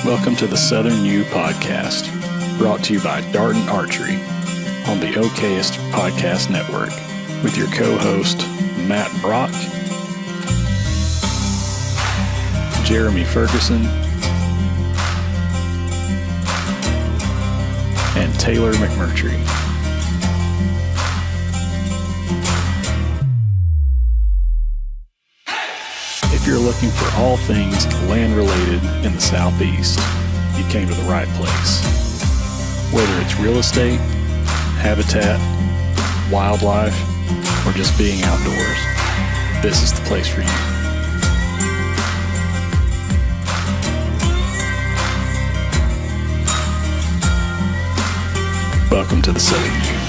Welcome to the Southern U Podcast, brought to you by Darden Archery on the OKest Podcast Network, with your co-host, Matt Brock, Jeremy Ferguson, and Taylor McMurtry. If you're looking for all things land-related in the Southeast, you came to the right place. Whether it's real estate, habitat, wildlife, or just being outdoors, this is the place for you. Welcome to the Southern U.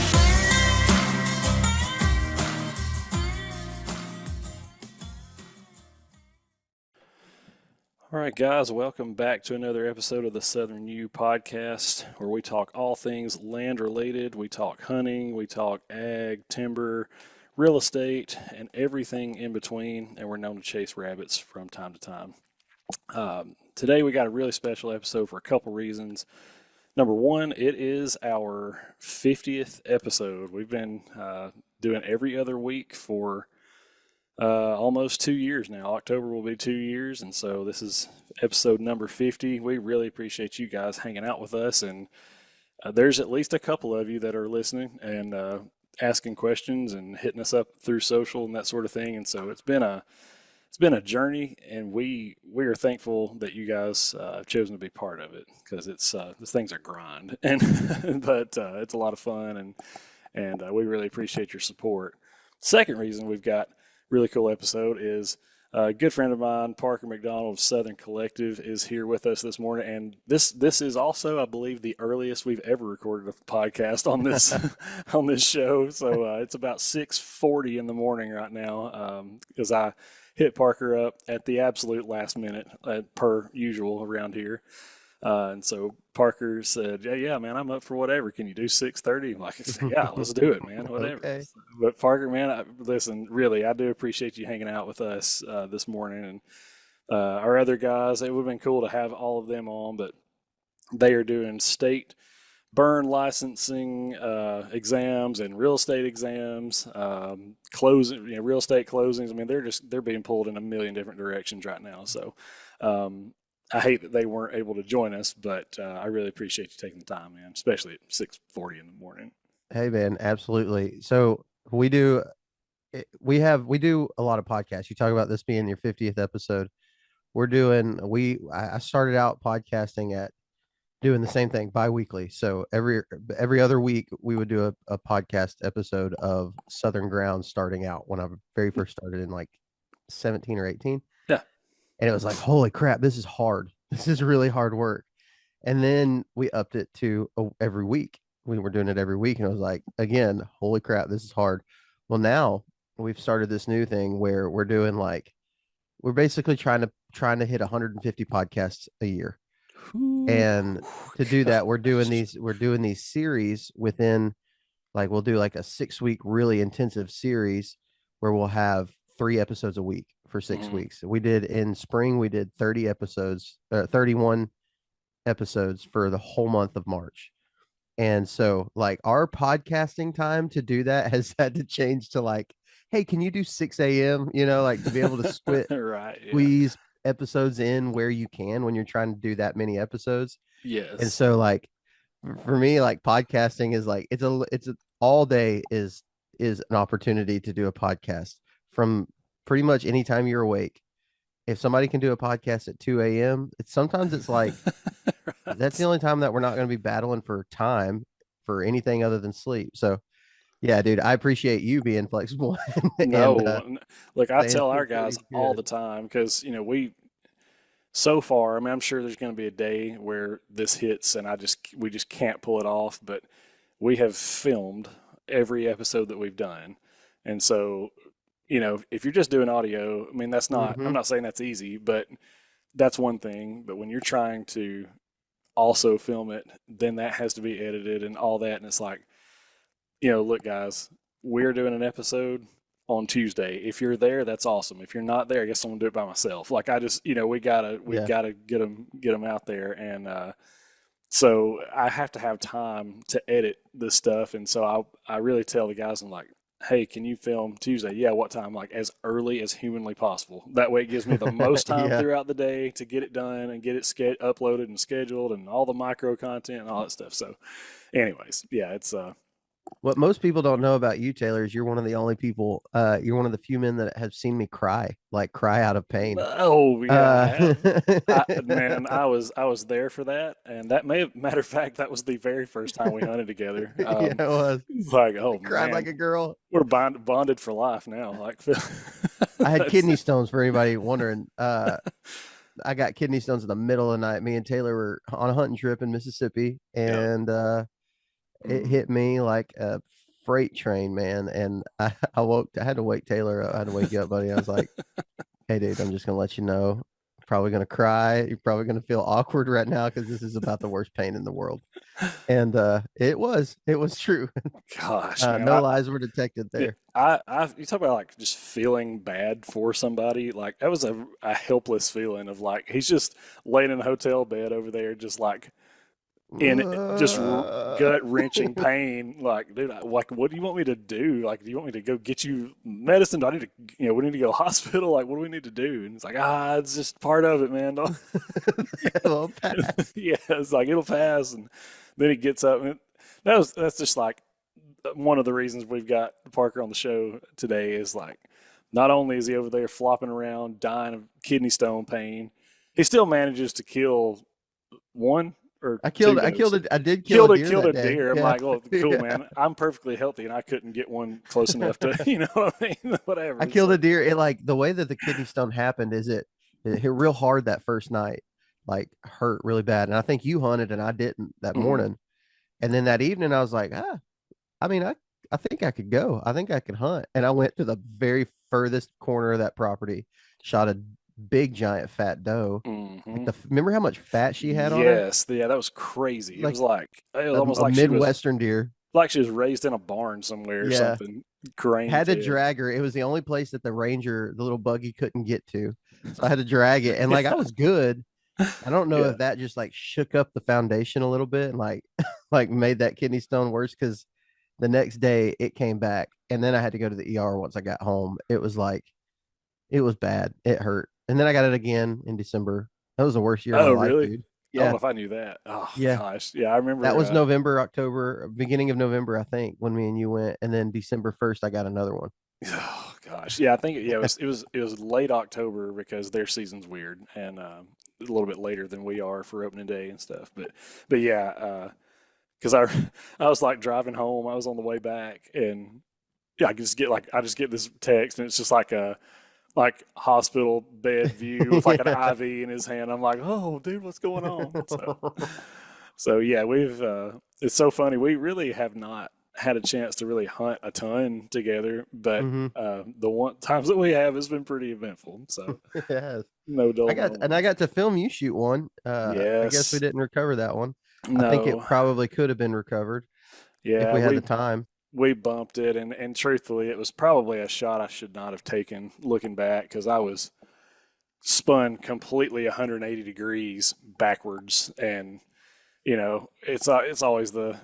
All right, guys, welcome back to another episode of the Southern U Podcast, where we talk all things land related. We talk hunting, we talk ag, timber, real estate, and everything in between. And we're known to chase rabbits from time to time. Today, we got a really special episode for a couple reasons. Number one, it is our 50th episode. We've been doing every other week for almost 2 years now. October will be 2 years, and so this is episode number 50. We really appreciate you guys hanging out with us, and there's at least a couple of you that are listening and asking questions and hitting us up through social and that sort of thing. And so it's been a journey, and we are thankful that you guys have chosen to be part of it, because it's this thing's a grind, and but it's a lot of fun, and we really appreciate your support. Second reason we've got really cool episode is a good friend of mine, Parker McDonald of Southern Collective, is here with us this morning. And this is also, I believe, the earliest we've ever recorded a podcast on this on this show. So it's about 6:40 in the morning right now, because I hit Parker up at the absolute last minute, per usual around here. And so Parker said, yeah, man, I'm up for whatever. Can you do 6:30? I'm like, yeah, let's do it, man, whatever. Okay. But Parker, man, listen, really, I do appreciate you hanging out with us this morning. And our other guys, it would have been cool to have all of them on, but they are doing state burn licensing exams and real estate exams, closing, real estate closings. I mean, they're being pulled in a million different directions right now. So, I hate that they weren't able to join us, but I really appreciate you taking the time, man, especially at 6:40 in the morning. Hey, man, absolutely. So we do a lot of podcasts. You talk about this being your 50th episode. I started out podcasting at doing the same thing bi-weekly. So every other week we would do a podcast episode of Southern Ground, starting out when I very first started in like 17 or 18. Yeah. And it was like, holy crap, this is hard. This is really hard work. And then we upped it to every week. We were doing it every week. And I was like, again, holy crap, this is hard. Well, now we've started this new thing where we're basically trying to hit 150 podcasts a year. And to do that, we're doing these series within, like, we'll do like a 6-week really intensive series where we'll have 3 episodes a week for 6 weeks. We did in spring, we did 31 episodes for the whole month of March. And so, like, our podcasting time to do that has had to change to, like, hey, can you do 6 a.m., like, to be able to squeeze episodes in where you can when you're trying to do that many episodes. Yes. And so, like, for me, like, podcasting is like, it's all day is an opportunity to do a podcast from pretty much any time you're awake. If somebody can do a podcast at 2 a.m., sometimes it's like, right. That's the only time that we're not going to be battling for time for anything other than sleep. So, yeah, dude, I appreciate you being flexible. Look, I tell our guys all the time, because, so far, I mean, I'm sure there's going to be a day where this hits and we just can't pull it off, but we have filmed every episode that we've done. And so, if you're just doing audio, I mean, that's not, I'm not saying that's easy, but that's one thing. But when you're trying to also film it, then that has to be edited and all that. And it's like, look, guys, we're doing an episode. on Tuesday. If you're there, that's awesome. If you're not there, I guess I'm gonna do it by myself. Like I just, we Yeah. gotta get them out there, and so I have to have time to edit this stuff, and so I really tell the guys, I'm like, hey, can you film Tuesday? Yeah, what time? Like as early as humanly possible. That way, it gives me the most time Yeah. throughout the day to get it done and get it uploaded and scheduled and all the micro content and all that stuff. So, anyways, yeah, it's What most people don't know about you, Taylor, is you're one of the only people, you're one of the few men that have seen me cry, like cry out of pain. oh yeah, I Uh, have. Man, I was there for that, and that matter of fact, that was the very first time we hunted together. yeah, it was. It's like, I oh cried like man, a girl. we're bonded for life now. Like, I had that's kidney stones for anybody wondering. I got kidney stones in the middle of the night. Me and Taylor were on a hunting trip in Mississippi, yeah. and it Mm. hit me like a freight train, man. And I had to wake Taylor up. I had to wake you up, buddy. I was like, hey, dude, I'm just gonna let you know. Probably gonna cry. You're probably gonna feel awkward right now because this is about the worst pain in the world. And it was true. Gosh, man, No lies were detected there. you talk about like just feeling bad for somebody. Like that was a helpless feeling of like he's just laying in a hotel bed over there, just like in just Uh, gut wrenching pain. Like, dude, like, what do you want me to do? Like, do you want me to go get you medicine? Do I need to, we need to go to the hospital? Like, what do we need to do? And it's like, it's just part of it, man. It'll pass. Yeah, it's like it'll pass. And then he gets up, and that's just like one of the reasons we've got Parker on the show today is like, not only is he over there flopping around, dying of kidney stone pain, he still manages to kill one or two does. I did kill a deer Killed that a day. deer. I'm Yeah. like, well, cool, Yeah. man. I'm perfectly healthy, and I couldn't get one close enough to, you know what I mean? I Whatever. killed So, a deer. It like the way that the kidney stone happened is it hit real hard that first night, like hurt really bad. And I think you hunted and I didn't that mhm. morning. And then that evening I was like, I mean, I think I could go. I think I could hunt. And I went to the very furthest corner of that property, shot a big giant fat doe. Like Mhm. remember how much fat she had on her? Yes, yeah, that was crazy. It Like was like it was almost a midwestern deer. like she was raised in a barn somewhere or Yeah. something, grain Had to fed. drag her. It was the only place that the ranger, the little buggy, couldn't get to. So I had to drag it. And like I Yeah, was good. I don't know yeah. if that just like shook up the foundation a little bit and like like made that kidney stone worse because the next day it came back and then I had to go to the ER once I got home. It was like it was bad. It hurt. And then I got it again in December. That was the worst year of my Oh, life, really? dude. I don't Yeah. know if I knew that. Oh Yeah. gosh, yeah, I That remember. was November, October, beginning of November, I think, when me and you went. And then December 1st, I got another one. Oh gosh, yeah, I think yeah, it was late October because their season's weird and a little bit later than we are for opening day and stuff. But yeah, because I was like driving home, I was on the way back, and yeah, I just get this text, and it's just like a like hospital bed view with like an Yeah. IV in his hand. I'm like, oh, dude, what's going on? So yeah, we've it's so funny. We really have not had a chance to really hunt a ton together, but hmm the one times that we have has been pretty eventful. So Yes. no dull I moments. got to film you shoot one. I guess we Yes. didn't recover that one. I think it No. probably could have been recovered if Yeah, we had the time. we bumped it, and truthfully, it was probably a shot I should not have taken looking back because I was spun completely 180 degrees backwards, and it's always the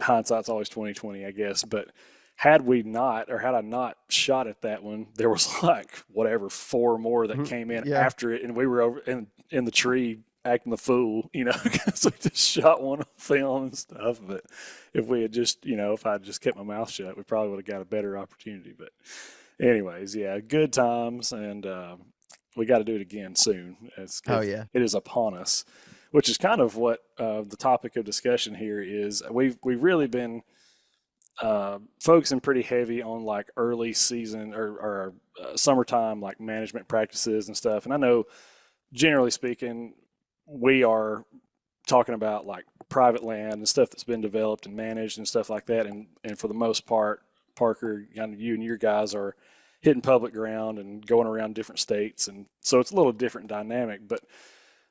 hindsight's always 2020, I guess. But had we not, or had I not shot at that one, there was like whatever four more that Mhm. came in Yeah. after it, and we were over in the tree acting the fool, because we just shot one on film and stuff. But if we had just, if I'd just kept my mouth shut, we probably would have got a better opportunity. But anyways, yeah, good times, and we got to do it again soon. Oh yeah. It is upon us, which is kind of what the topic of discussion here is. We've really been focusing pretty heavy on like early season or summertime like management practices and stuff. And I know, generally speaking, we are talking about like private land and stuff that's been developed and managed and stuff like that. And for the most part, Parker, kind of you and your guys are hitting public ground and going around different states, and so it's a little different dynamic. But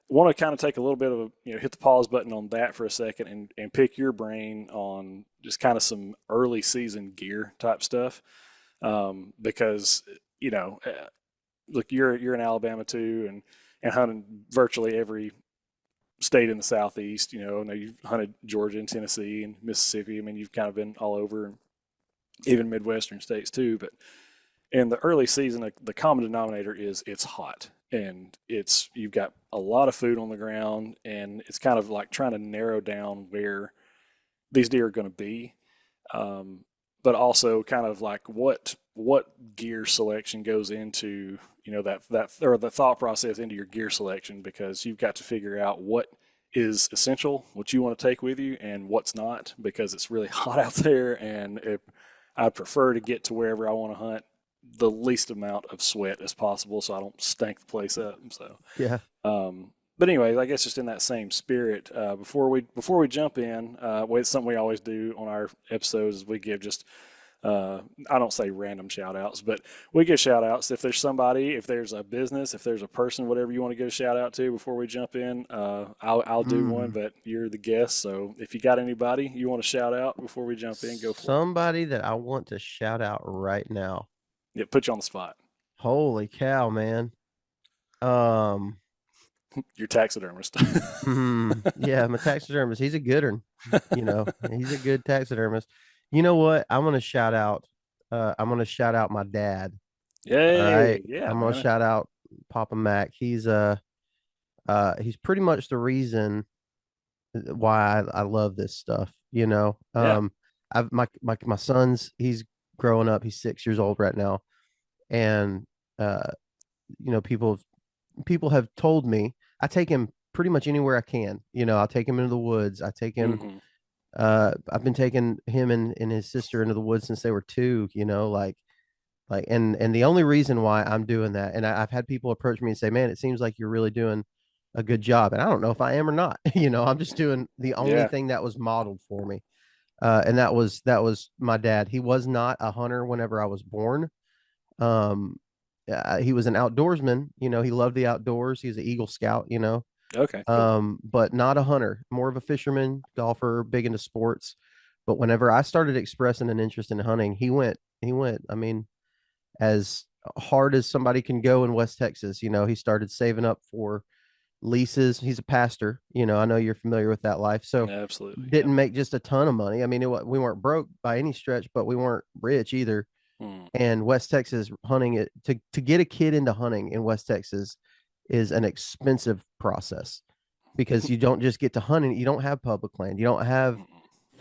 want to kind of take a little bit of a, hit the pause button on that for a second and pick your brain on just kind of some early season gear type stuff. Because, look, you're in Alabama too, and hunting virtually every state in the Southeast. I know you've hunted Georgia and Tennessee and Mississippi. I mean, you've kind of been all over, and even Midwestern states too. But in the early season, the common denominator is it's hot, and you've got a lot of food on the ground, and it's kind of like trying to narrow down where these deer are going to be, um, but also kind of like what gear selection goes into that or the thought process into your gear selection, because you've got to figure out what is essential, what you want to take with you, and what's not, because it's really hot out there, and I prefer to get to wherever I want to hunt the least amount of sweat as possible, so I don't stink the place up. So, Yeah. but anyway, I guess just in that same spirit, before we jump in, it's something we always do on our episodes is we give just I don't say random shout outs, but we give shout outs. If there's somebody, if there's a business, if there's a person, whatever you want to give a shout out to before we jump in, I'll do one, Mm. but you're the guest. So if you got anybody you want to shout out before we jump in, go for it. Somebody that I want to shout out right now. Yeah, put you on the spot. Holy cow, man. Um, Your taxidermist. yeah, my taxidermist. He's a good one. He's a good taxidermist. You know what? I'm gonna shout out my dad. All right. Yay. Yeah, I'm gonna man. shout out Papa Mac. He's pretty much the reason why I love this stuff. Yeah. I've my son's he's growing up. He's 6 years old right now, and uh, people have told me I take him pretty much anywhere I can. I'll take him into the woods. Hmm. I've been taking him and his sister into the woods since they were two. And the only reason why I'm doing that, and I've had people approach me and say, "Man, it seems like you're really doing a good job," and I don't know if I am or not. I'm just doing the only Yeah. thing that was modeled for me, and that was my dad. He was not a hunter whenever I was born. Um, he was an outdoorsman. He loved the outdoors. He was an Eagle Scout. Okay, cool. But not a hunter, more of a fisherman, golfer, big into sports. But whenever I started expressing an interest in hunting, he went, I mean, as hard as somebody can go in West Texas. He started saving up for leases. He's a pastor. I know you're familiar with that life. So Absolutely. Yeah. didn't make just a ton of money. I mean, we weren't broke by any stretch, but we weren't rich either. Mm. And West Texas hunting it to get a kid into hunting in West Texas is an expensive process because you don't just get to hunt and you don't have public land. You don't have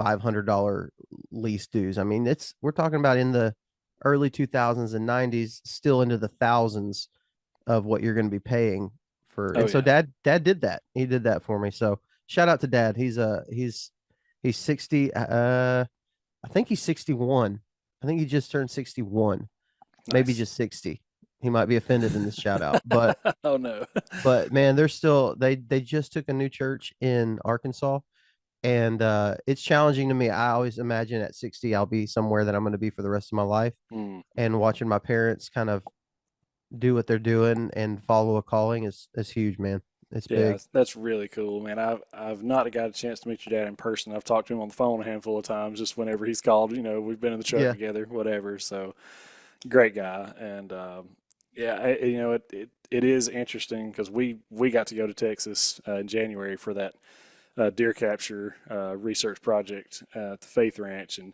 $500 lease dues. I mean, we're talking about in the early 2000s and 90s, still into the thousands of what you're going to be paying for. Oh And so yeah. dad did that. He did that for me. So shout out to dad. He's 60. I think he's 61. I think he just turned 61, maybe Nice. just 60. He might be offended in this shout out, but Oh no. man, they just took a new church in Arkansas, and it's challenging to me. I always imagine at 60 I'll be somewhere that I'm going to be for the rest of my life, Mm. and watching my parents kind of do what they're doing and follow a calling is huge, man. It's Yeah, big. that's really cool, man. I've not got a chance to meet your dad in person. I've talked to him on the phone a handful of times, just whenever he's called. We've been in the truck Yeah. together, whatever. So great guy, and yeah, it is interesting because we got to go to Texas in January for that deer capture research project at the Faith Ranch, and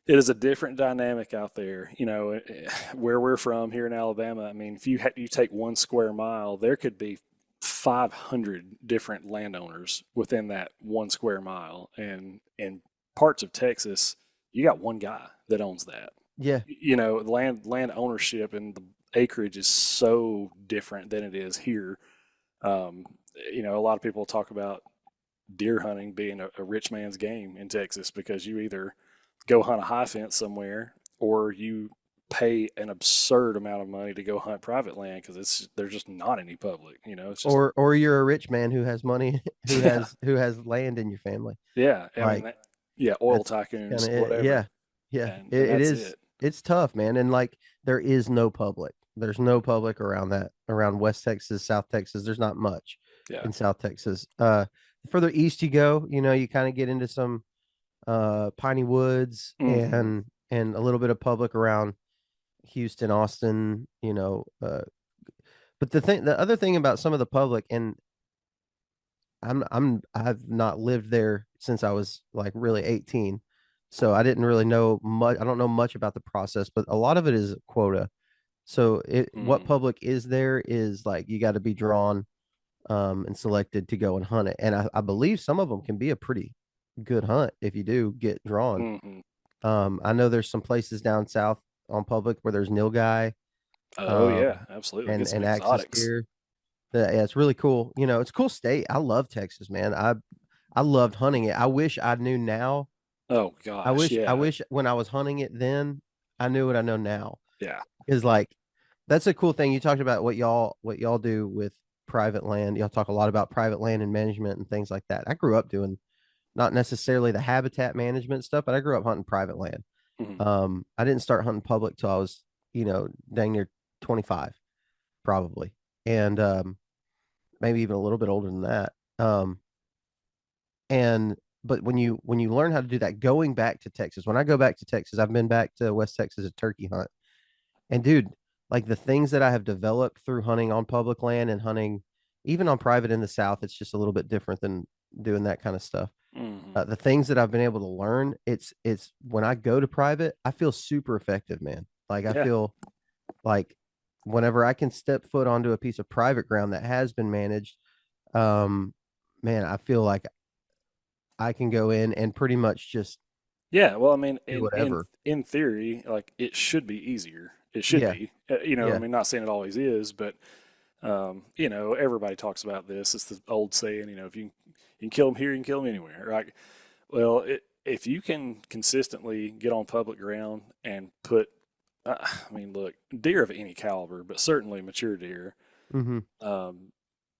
it is a different dynamic out there. Where we're from here in Alabama. I mean, if you take 1 square mile, there could be 500 different landowners within that 1 square mile, and in parts of Texas, you got one guy that owns that. Yeah. Land ownership and the acreage is so different than it is here. Um, a lot of people talk about deer hunting being a rich man's game in Texas because you either go hunt a high fence somewhere or you pay an absurd amount of money to go hunt private land because there's just not any public. It's just Or you're a rich man who has money, who yeah, has land in your family. yeah. I mean, Like yeah, oil that's kind tycoons, of it. whatever, Yeah. Yeah. and It that's is. it. It's tough, man. And like there is no public. There's no public around West Texas, South Texas. There's not much Yeah. in South Texas. Further east you go, you kind of get into some piney woods Mm-hmm. and a little bit of public around Houston, Austin, but the other thing about some of the public, and I've not lived there since I was like really 18. So I didn't really know much. I don't know much about the process, but a lot of it is quota. So what Mm. public is there is like you got to be drawn and selected to go and hunt it. And I believe some of them can be a pretty good hunt if you do get drawn. Mm-hmm. I know there's some places down south on public where there's nilgai Oh um, yeah, absolutely. Get some and axis exotics. deer. Yeah, it's really cool. It's a cool state. I love Texas, man. I loved hunting it. I wish I knew now. Oh I gosh, wish I yeah, wish when I was hunting it then, I knew what I know now. yeah. Is like that's a cool thing. You talked about what y'all do with private land. Y'all talk a lot about private land and management and things like that. I grew up doing not necessarily the habitat management stuff, but I grew up hunting private land. Mm-hmm. I didn't start hunting public till I was, dang near 25, probably. And maybe even a little bit older than that. And but when you learn how to do that, going back to Texas, when I go back to Texas, I've been back to West Texas a turkey hunt. And dude, like the things that I have developed through hunting on public land and hunting even on private in the South, it's just a little bit different than doing that kind of stuff. Mm-hmm. The things that I've been able to learn, it's when I go to private, I feel super effective, man. Like I Yeah, feel like whenever I can step foot onto a piece of private ground that has been managed, um, man, I feel like I can go in and pretty much just yeah. Well, I mean, do in whatever. in theory, like it should be easier. It should Yeah, be. I yeah, mean, not saying it always is, but everybody talks about this. It's the old saying, if you can kill them here, you can kill them anywhere, right? Well, if you can consistently get on public ground and put, I mean, look, deer of any caliber, but certainly mature deer, hmm um,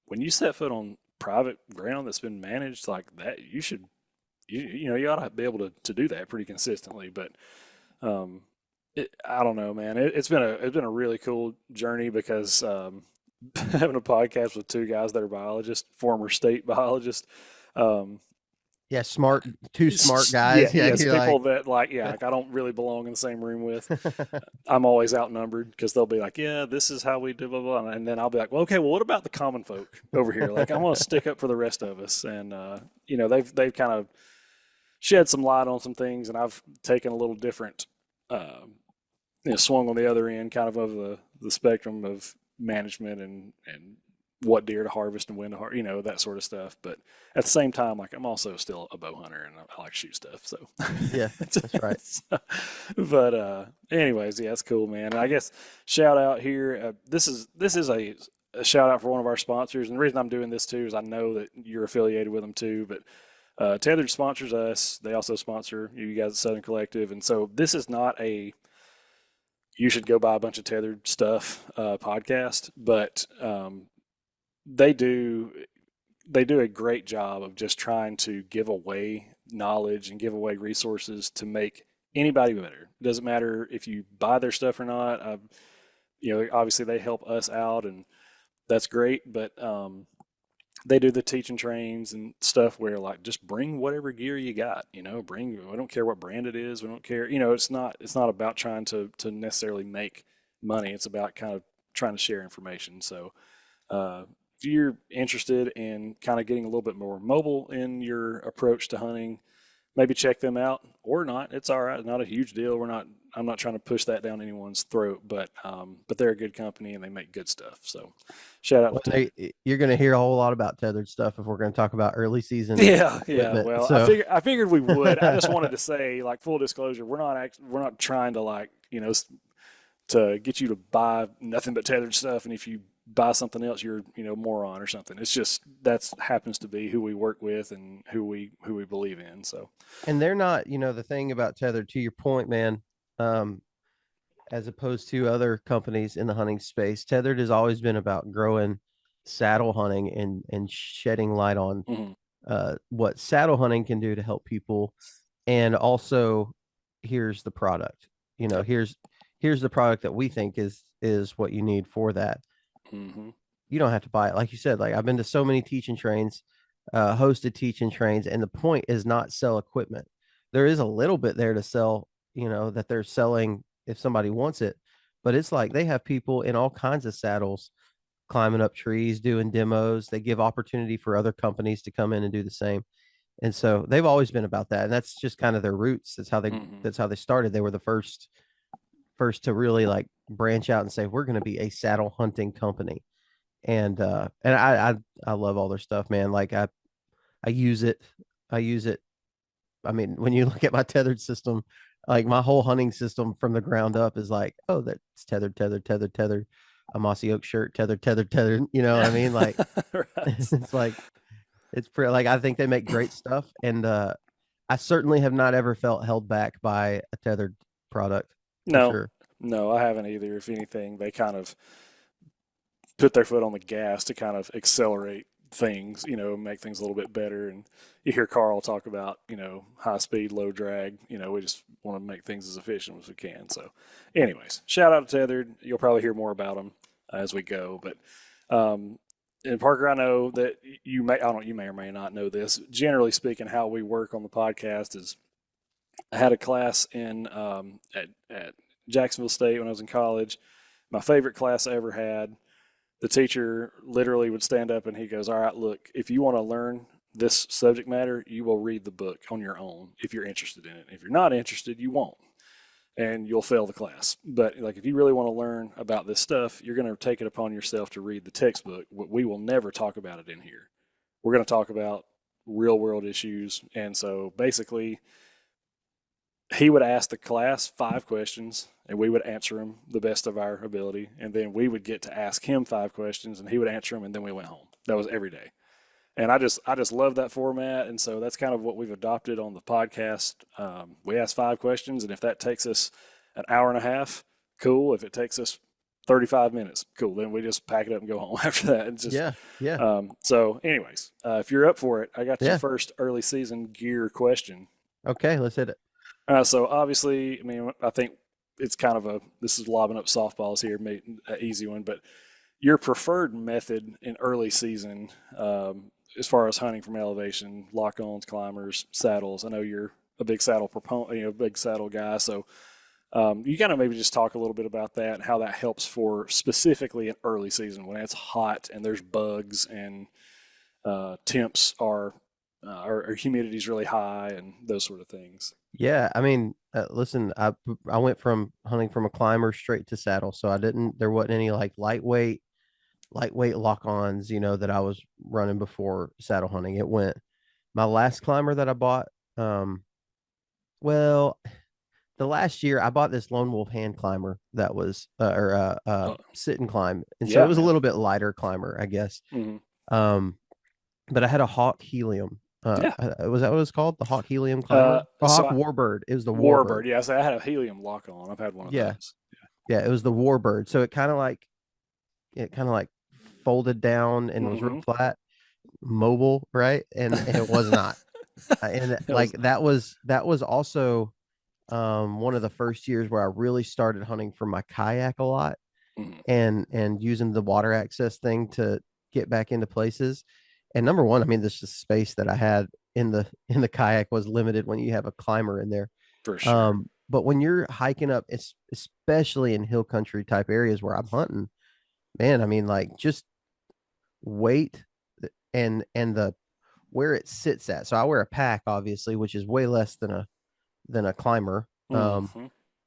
when you set foot on private ground that's been managed like that, you ought to be able to do that pretty consistently. But um, I don't know, man. It's been a really cool journey because having a podcast with two guys that are biologists, former state biologists. Um, yeah. Smart, two smart yeah, guys. Yeah, yes, you're people like, that like I don't really belong in the same room with. I'm always outnumbered because they'll be like, yeah, this is how we do blah blah, and then I'll be like, well, okay, well, what about the common folk over here? Like, I want to stick up for the rest of us, and they've kind of shed some light on some things, and I've taken a little different, swung on the other end, kind of the spectrum of management and what deer to harvest and when to harvest, that sort of stuff. But at the same time, like I'm also still a bow hunter and I like to shoot stuff. So, yeah, that's right. but anyways, yeah, it's cool, man. And I guess shout out here. This is a shout out for one of our sponsors, and the reason I'm doing this too is I know that you're affiliated with them too. But Tethered sponsors us. They also sponsor you guys at Southern Collective, and so this is not a you should go buy a bunch of tethered stuff podcast, but they do they do a great job of just trying to give away knowledge and give away resources to make anybody better. It doesn't matter if you buy their stuff or not. Obviously they help us out, and that's great. But they do the teach and trains and stuff where like just bring whatever gear you got. Bring. We don't care what brand it is. We don't care. It's not about trying to necessarily make money. It's about kind of trying to share information. So uh, if you're interested in kind of getting a little bit more mobile in your approach to hunting, maybe check them out or not. It's all right. It's not a huge deal. I'm not trying to push that down anyone's throat, but they're a good company and they make good stuff. So shout out Well, to Tethered. you're going to hear a whole lot about tethered stuff if we're going to talk about early season Yeah, yeah. equipment. Well, I So, figured I figured we would. I just wanted to say, like, full disclosure, we're not trying to like, to get you to buy nothing but tethered stuff, and if you buy something else, you're moron or something. It's just that's happens to be who we work with and who we believe in. So and they're not, the thing about tethered, to your point, man, um, as opposed to other companies in the hunting space, tethered has always been about growing saddle hunting and shedding light on mhm. what saddle hunting can do to help people. And also, here's the product. Yep. Here's the product that we think is is what you need for that. Mm-hmm. You don't have to buy it. Like you said, like I've been to so many teaching trains, hosted teaching trains, and the point is not sell equipment. There is a little bit there to sell, that they're selling if somebody wants it, but it's like they have people in all kinds of saddles climbing up trees, doing demos. They give opportunity for other companies to come in and do the same. And so they've always been about that. And that's just kind of their roots. Mm-hmm. That's how they started. They were the first to really like branch out and say, we're going to be a saddle hunting company. And I love all their stuff, man. Like I use it. I use it. I mean, when you look at my tethered system, like my whole hunting system from the ground up is like, oh, that's tethered, tethered, tethered, tethered, a mossy oak shirt, tethered, tethered, tethered. You know what I mean? Like Right. it's like it's pretty like I think they make great stuff. And I certainly have not ever felt held back by a tethered product for No, sure. no, I haven't either. If anything, they kind of put their foot on the gas to kind of accelerate things, make things a little bit better. And you hear Carl talk about, high speed, low drag. We just want to make things as efficient as we can. So, anyways, shout out to Tethered. You'll probably hear more about them as we go. But, and Parker, I know that you may or may not know this. Generally speaking, how we work on the podcast is I had a class at Jacksonville State when I was in college. My favorite class I ever had. The teacher literally would stand up and he goes, "All right, look, if you want to learn this subject matter, you will read the book on your own if you're interested in it. If you're not interested, you won't, and you'll fail the class. But like if you really want to learn about this stuff, you're going to take it upon yourself to read the textbook. We will never talk about it in here. We're going to talk about real world issues." And so basically, he would ask the class 5 questions and we would answer them the best of our ability. And then we would get to ask him 5 questions and he would answer them. And then we went home. That was every day. And I just love that format. And so that's kind of what we've adopted on the podcast. We ask 5 questions. And if that takes us an hour and a half, cool. If it takes us 35 minutes, cool. Then we just pack it up and go home after that. It's just, Yeah. Yeah. so anyways, if you're up for it, I got your Yeah. first early season gear question. Okay. Let's hit it. So obviously, I mean, I think it's kind of this is lobbing up softballs here, an easy one, but your preferred method in early season, as far as hunting from elevation, lock-ons, climbers, saddles. I know you're a big saddle proponent, a big saddle guy. So you kind of maybe just talk a little bit about that and how that helps for specifically in early season when it's hot and there's bugs and temps or humidity is really high and those sort of things. Yeah, I mean, listen, I went from hunting from a climber straight to saddle, so there wasn't any like lightweight lock-ons, that I was running before saddle hunting. It went my last climber that I bought, well, the last year I bought this Lone Wolf hand climber that was or Uh, sit and climb, and so it yeah, was a man. little bit lighter climber, I guess. Hmm. Um, but I had a Hawk Helium. Yeah. Was that what it was called? The Hawk Helium Uh, climber? A so Hawk I, Warbird. It was the Warbird. Warbird. Yes, I had a helium lock on. I've had one of Yeah, those. yeah, it was the Warbird. So it kind of like folded down and was real Hmm. flat, mobile, right? And it was not. And It like was not. that was also one of the first years where I really started hunting for my kayak a lot Hmm. and using the water access thing to get back into places. And number one, I mean, this just space that I had in the kayak was limited when you have a climber in there. For sure. But when you're hiking up, it's especially in hill country type areas where I'm hunting, man, I mean, like just weight and the where it sits at. So I wear a pack, obviously, which is way less than a climber. Hmm.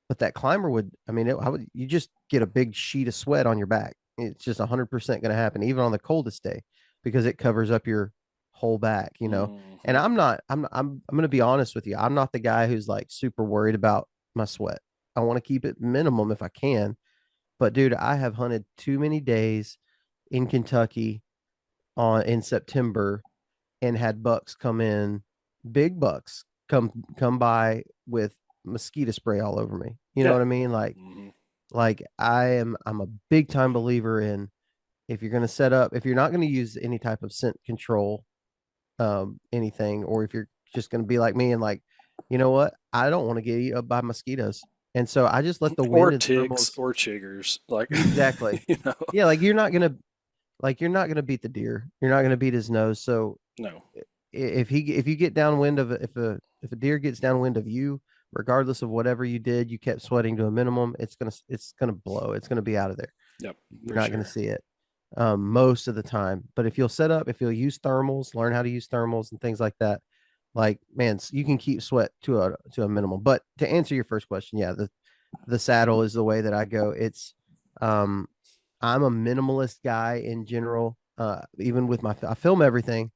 But that climber would, I mean, you just get a big sheet of sweat on your back. It's just 100% going to happen, even on the coldest day, because it covers up your whole back. And Hmm. I'm going to be honest with you. I'm not the guy who's like super worried about my sweat. I want to keep it minimum if I can. But dude, I have hunted too many days in Kentucky in September and had bucks come in, big bucks come by with mosquito spray all over me. You know Yeah. what I mean? Like Hmm. like I'm a big time believer in if you're going to set up, if you're not going to use any type of scent control, anything, or if you're just going to be like me and like, you know what? I don't want to get eaten up by mosquitoes. And so I just let the wind Or and ticks thermals. or chiggers. Like, Exactly. you know, Yeah, you're not gonna beat the deer. You're not gonna beat his nose. So no. if you get downwind of if a deer gets downwind of you, regardless of whatever you did, you kept sweating to a minimum, it's gonna blow. It's gonna be out of there. Yep, You're for not gonna sure. see it most of the time. But if you'll use thermals, learn how to use thermals and things like that, like man, you can keep sweat to a minimum. But to answer your first question, yeah, the saddle is the way that I go. It's um I'm a minimalist guy in general. Even with I film everything,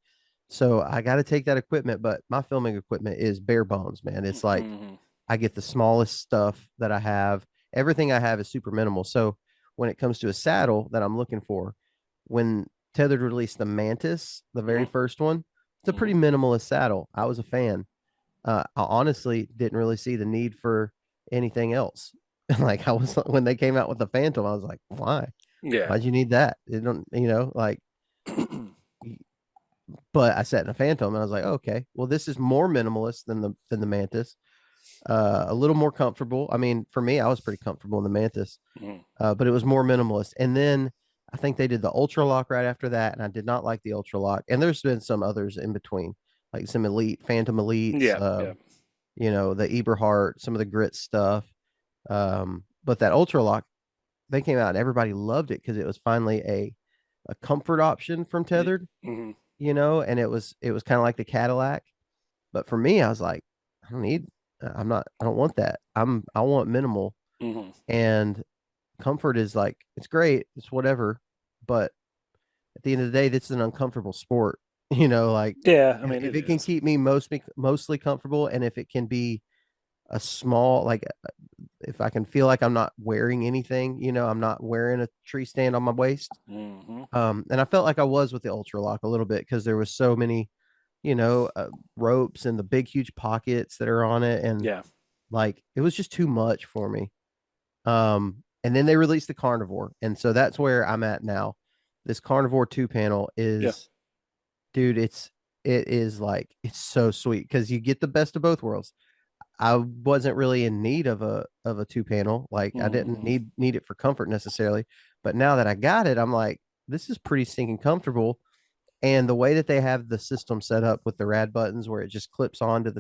so I got to take that equipment. But my filming equipment is bare bones, man. It's like Mm-hmm. I get the smallest stuff that I have. Everything I have is super minimal. So when it comes to a saddle that I'm looking for, when Tethered released the Mantis, the very Mm-hmm. first one, it's a Mm-hmm. pretty minimalist saddle. I was a fan. I honestly didn't really see the need for anything else. Like I was when they came out with the Phantom, I was like, why? Yeah. Why'd you need that? It don't, like. But I sat in a Phantom and I was like, okay, well, this is more minimalist than the Mantis. A little more comfortable. I mean, for me, I was pretty comfortable in the Mantis, Mm-hmm. but it was more minimalist. And then I think they did the Ultra Lock right after that, and I did not like the Ultra Lock. And there's been some others in between, like some Elite Phantom Elites, Yeah. Yeah. the Eberhardt, some of the Grit stuff. But that Ultra Lock, they came out and everybody loved it because it was finally a comfort option from Tethered, Mm-hmm. and it was kind of like the Cadillac. But for me, I was like, I don't need, I don't want that. I want minimal, Mm-hmm. and comfort is like, it's great, it's whatever. But at the end of the day, this is an uncomfortable sport, like Yeah. I mean, if it it can is. keep me mostly comfortable, and if it can be a small, like if I can feel like I'm not wearing anything, I'm not wearing a tree stand on my waist. Mm-hmm. And I felt like I was with the Ultra Lock a little bit because there was so many, ropes and the big, huge pockets that are on it. And Yeah. like, it was just too much for me. And then they released the Carnivore. And so that's where I'm at now. This Carnivore 2 panel Yeah. dude, it is like, it's so sweet because you get the best of both worlds. I wasn't really in need of a 2 panel. Like I didn't Mm-hmm. need it for comfort necessarily. But now that I got it, I'm like, this is pretty stinking comfortable. And the way that they have the system set up with the rad buttons where it just clips on to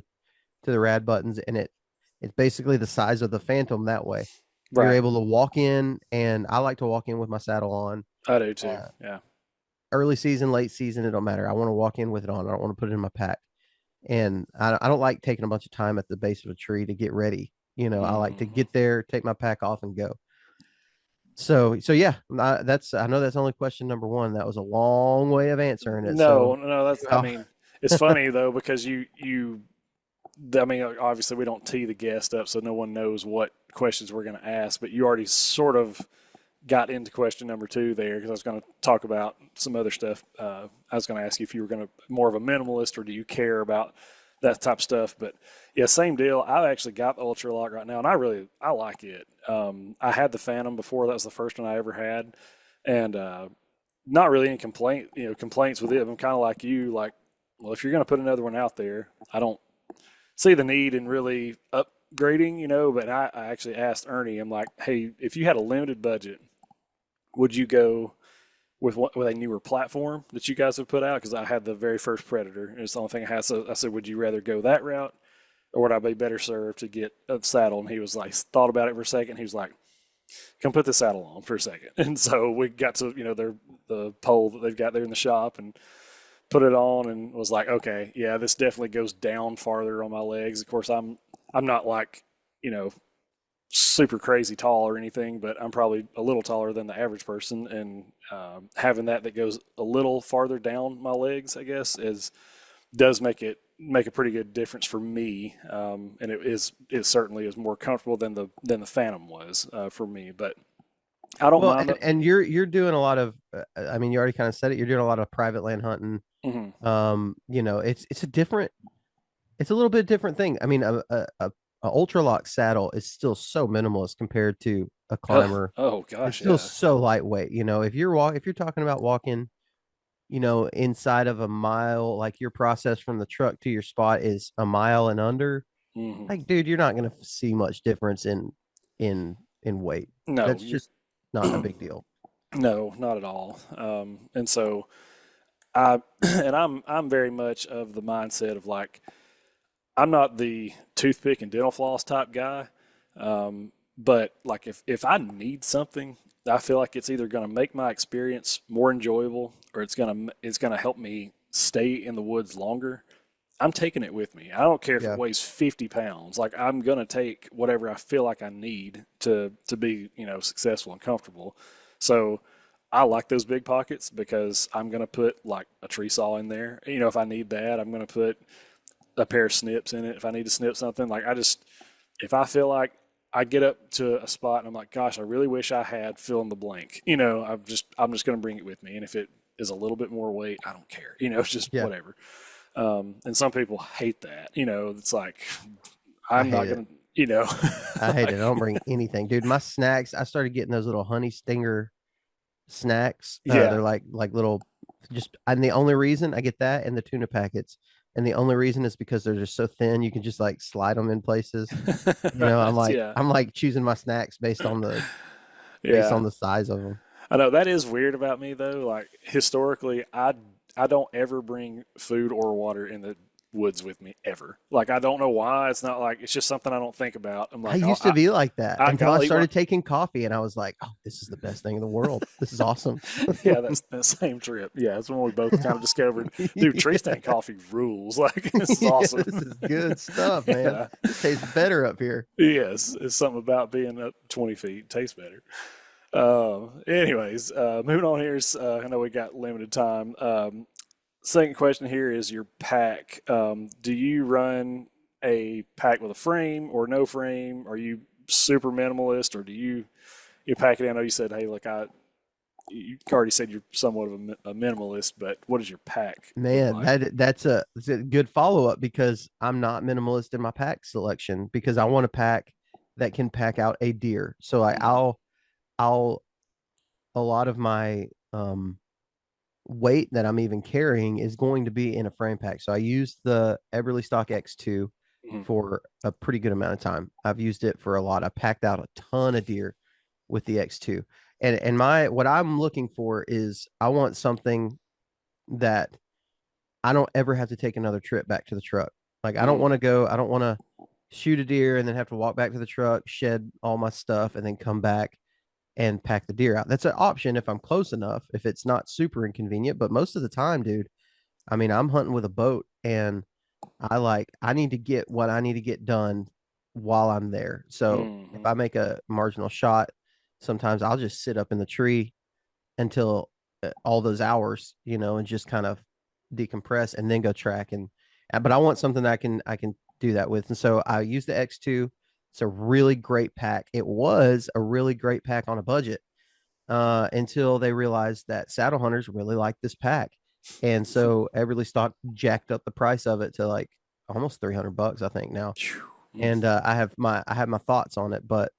the rad buttons, and it's basically the size of the Phantom that way. You're Right. able to walk in, and I like to walk in with my saddle on. I do too. Uh, Yeah. Early season, late season, it don't matter. I want to walk in with it on. I don't want to put it in my pack. And I don't like taking a bunch of time at the base of a tree to get ready. I like to Mm-hmm. get there, take my pack off, and go. So yeah, I know that's only question number one. That was a long way of answering it. No, So no, that's, I mean, it's funny though, because I mean, obviously we don't tee the guest up, so no one knows what questions we're going to ask, but you already sort of got into question number two there because I was going to talk about some other stuff. I was going to ask you if you were going to more of a minimalist or do you care about that type of stuff. But yeah, same deal. I've actually got the Ultra Lock right now, and I like it. I had the Phantom before; that was the first one I ever had, and not really any complaints with it. I'm kind of like you, like, well, if you're going to put another one out there, I don't see the need in really upgrading, But I actually asked Ernie, I'm like, hey, if you had a limited budget, would you go with a newer platform that you guys have put out? Because I had the very first Predator, and it's the only thing I had. So I said, would you rather go that route, or would I be better served to get a saddle? And he was like, thought about it for a second. He was like, come put the saddle on for a second. And so we got to, the pole that they've got there in the shop and put it on and was like, okay, yeah, this definitely goes down farther on my legs. Of course, I'm not like, you know, super crazy tall or anything, but I'm probably a little taller than the average person, and having that goes a little farther down my legs, I guess, does make a pretty good difference for me, and it certainly is more comfortable than the Phantom was for me, but I don't well, mind and, it. and you're doing a lot of. I mean, you already kind of said it. You're doing a lot of private land hunting. Hmm. It's a little bit different thing. I mean, a ultra lock saddle is still so minimalist compared to a climber. Oh It's gosh, still yeah, so lightweight. If you're talking about walking, inside of a mile, like your process from the truck to your spot is a mile and under. hmm Like, dude, you're not gonna see much difference in in weight. No, That's you're just not a big deal. no, not at all. And so I and I'm very much of the mindset of like I'm not the toothpick and dental floss type guy. But like if I need something, I feel like it's either going to make my experience more enjoyable or it's gonna help me stay in the woods longer. I'm taking it with me. I don't care if it Yeah. weighs 50 pounds. Like I'm gonna take whatever I feel like I need to be successful and comfortable. So I like those big pockets because I'm gonna put like a tree saw in there. If I need that, I'm gonna put a pair of snips in it if I need to snip something. Like if I feel like I get up to a spot and I'm like, gosh, I really wish I had fill in the blank. I'm just going to bring it with me, and if it is a little bit more weight, I don't care. It's just Yeah. whatever. And some people hate that. It's like I I'm hate not it. going to. I hate it. I Like don't bring anything, dude. My snacks, I started getting those little honey stinger snacks. yeah, They're like little, just, and the only reason I get that and the tuna packets, and the only reason is because they're just so thin, you can just like slide them in places. I'm like yeah, I'm like choosing my snacks based yeah. on the size of them. I know that is weird about me though. Like historically, I don't ever bring food or water in the woods with me ever. Like I don't know why. It's not like it's just something I don't think about. I'm I like used to be like that until I I'll eat my started taking coffee, and I was like, "Oh, this is the best thing in the world. This is awesome." yeah. That's that same trip. Yeah, that's when we both kind of discovered, dude. Tree Yeah. stand coffee rules. Like this is Yeah, awesome. this is good stuff, man. Yeah. This tastes better up here. Yes, it's something about being up 20 feet tastes better. Anyways, moving on here is I know we got limited time. Second question here is your pack. Do you run a pack with a frame or no frame? Are you super minimalist, or do you pack it in? I know you said, hey, look, you already said you're somewhat of a minimalist, but what does your pack look Man, like? that's a good follow up because I'm not minimalist in my pack selection because I want a pack that can pack out a deer. So Mm, I'll a lot of my weight that I'm even carrying is going to be in a frame pack. So I use the Eberly Stock X2 mm, for a pretty good amount of time. I've used it for a lot. I packed out a ton of deer with the X2. And my what I'm looking for is I want something that I don't ever have to take another trip back to the truck. Like mm, I don't want to shoot a deer and then have to walk back to the truck, shed all my stuff, and then come back and pack the deer out. That's an option if I'm close enough, if it's not super inconvenient. But most of the time, dude, I mean, I'm hunting with a boat and I need to get what I need to get done while I'm there. So if mm, I make a marginal shot, sometimes I'll just sit up in the tree until all those hours, and just kind of decompress and then go track but I want something that I can do that with. And so I use the X2. It's a really great pack. It was a really great pack on a budget until they realized that saddle hunters really like this pack. And so Everly Stock jacked up the price of it to like almost $300, I think now. mm, And I have my thoughts on it, but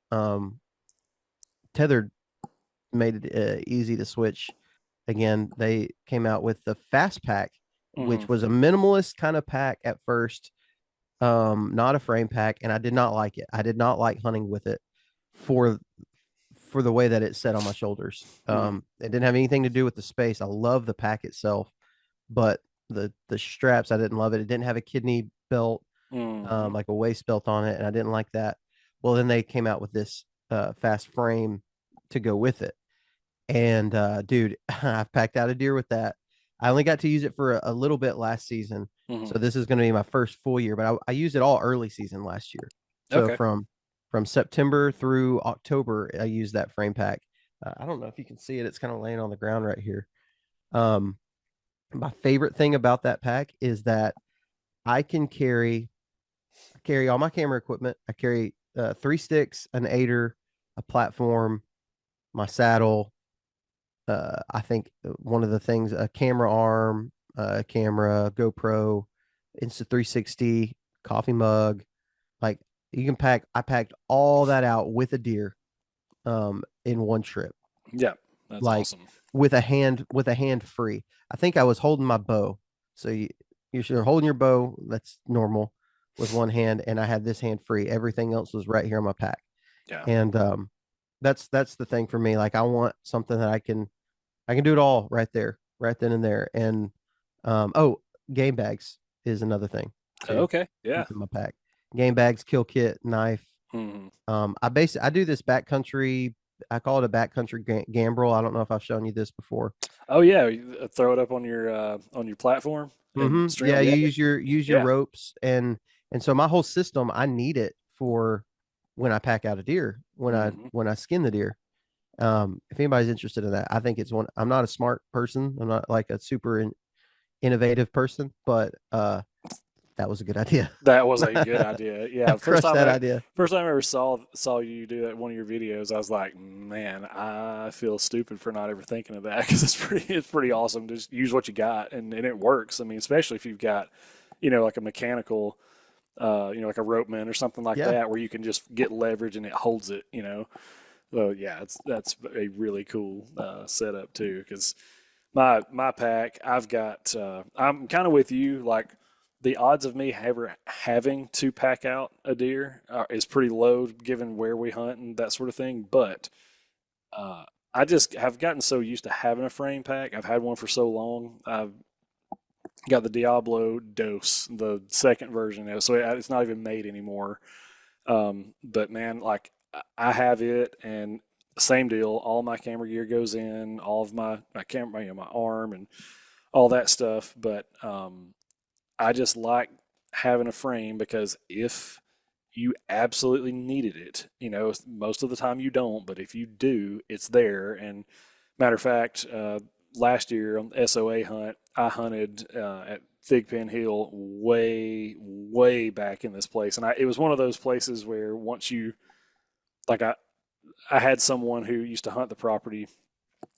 Tethered made it easy to switch. Again, they came out with the Fast Pack, which mm. was a minimalist kind of pack at first, not a frame pack, and I did not like it. I did not like hunting with it for for the way that it sat on my shoulders. Mm, It didn't have anything to do with the space. I love the pack itself, but the straps, I didn't love it. It didn't have a kidney belt, mm. like a waist belt on it, and I didn't like that. Well, then they came out with this fast frame to go with it. And dude, I've packed out a deer with that. I only got to use it for a little bit last season. Mm. So this is going to be my first full year, but I used it all early season last year. So Okay. from September through October, I used that frame pack. I don't know if you can see it. It's kind of laying on the ground right here. Um, my favorite thing about that pack is that I can carry all my camera equipment. I carry three sticks, an aider, a platform, my saddle, I think one of the things, a camera arm, a camera, GoPro, Insta 360, coffee mug, like you can I packed all that out with a deer in one trip, Yeah, that's like awesome. with a hand free. I think I was holding my bow. So you're holding your bow, that's normal with one hand, and I had this hand free. Everything else was right here on my pack. Yeah. And that's the thing for me. Like I want something that I can do it all right there, right then and there. And oh, game bags is another thing too. Okay. Yeah. Keep in my pack. Game bags, kill kit, knife. Hmm. I do this backcountry. I call it a backcountry gambrel. I don't know if I've shown you this before. Oh yeah. Throw it up on your platform and string Yeah, them. Yeah. you use your Yeah. ropes and so my whole system, I need it for when I pack out a deer, Hmm. when I skin the deer. If anybody's interested in that, I think it's one. I'm not a smart person. I'm not like a super innovative person, but that was a good idea. That was a good idea. I Yeah, crushed that idea. first time I ever saw you do that in one of your videos, I was like, man, I feel stupid for not ever thinking of that because it's pretty awesome. Just use what you got and it works. I mean, especially if you've got, like a mechanical, like a ropeman or something like Yeah, that, where you can just get leverage and it holds it. So yeah, that's a really cool setup too. Because my pack, I'm kind of with you. Like the odds of me ever having to pack out a deer is pretty low given where we hunt and that sort of thing. But uh, I just have gotten so used to having a frame pack. I've had one for so long. I've got the Diablo Dose, the second version of it, so it's not even made anymore. But man, like I have it, and same deal. All my camera gear goes in, all of my camera, my arm, and all that stuff. But I just like having a frame because if you absolutely needed it, most of the time you don't, but if you do, it's there. And matter of fact, last year on the SOA hunt, I hunted at Thigpen Hill way, way back in this place, and it was one of those places where once you like I had someone who used to hunt the property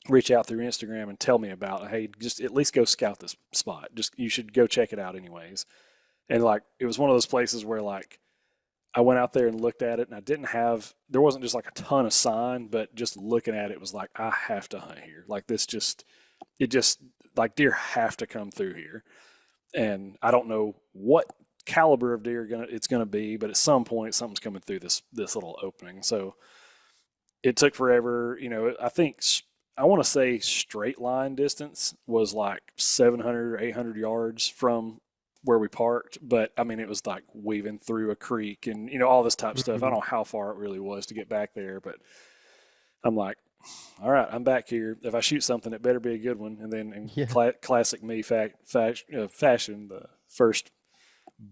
reach out through Instagram and tell me about, hey, just at least go scout this spot. Just you should go check it out anyways. And like it was one of those places where like I went out there and looked at it and there wasn't just like a ton of sign, but just looking at it was like I have to hunt here. Like it just like deer have to come through here. And I don't know what caliber of deer it's gonna be, but at some point something's coming through this little opening. So it took forever. I want to say straight line distance was like 700 or 800 yards from where we parked, but I mean, it was like weaving through a creek and, all this type of stuff. I don't Mhm. know how far it really was to get back there, but I'm like, all right, I'm back here. If I shoot something, it better be a good one. And then in Yeah. classic me fashion, the first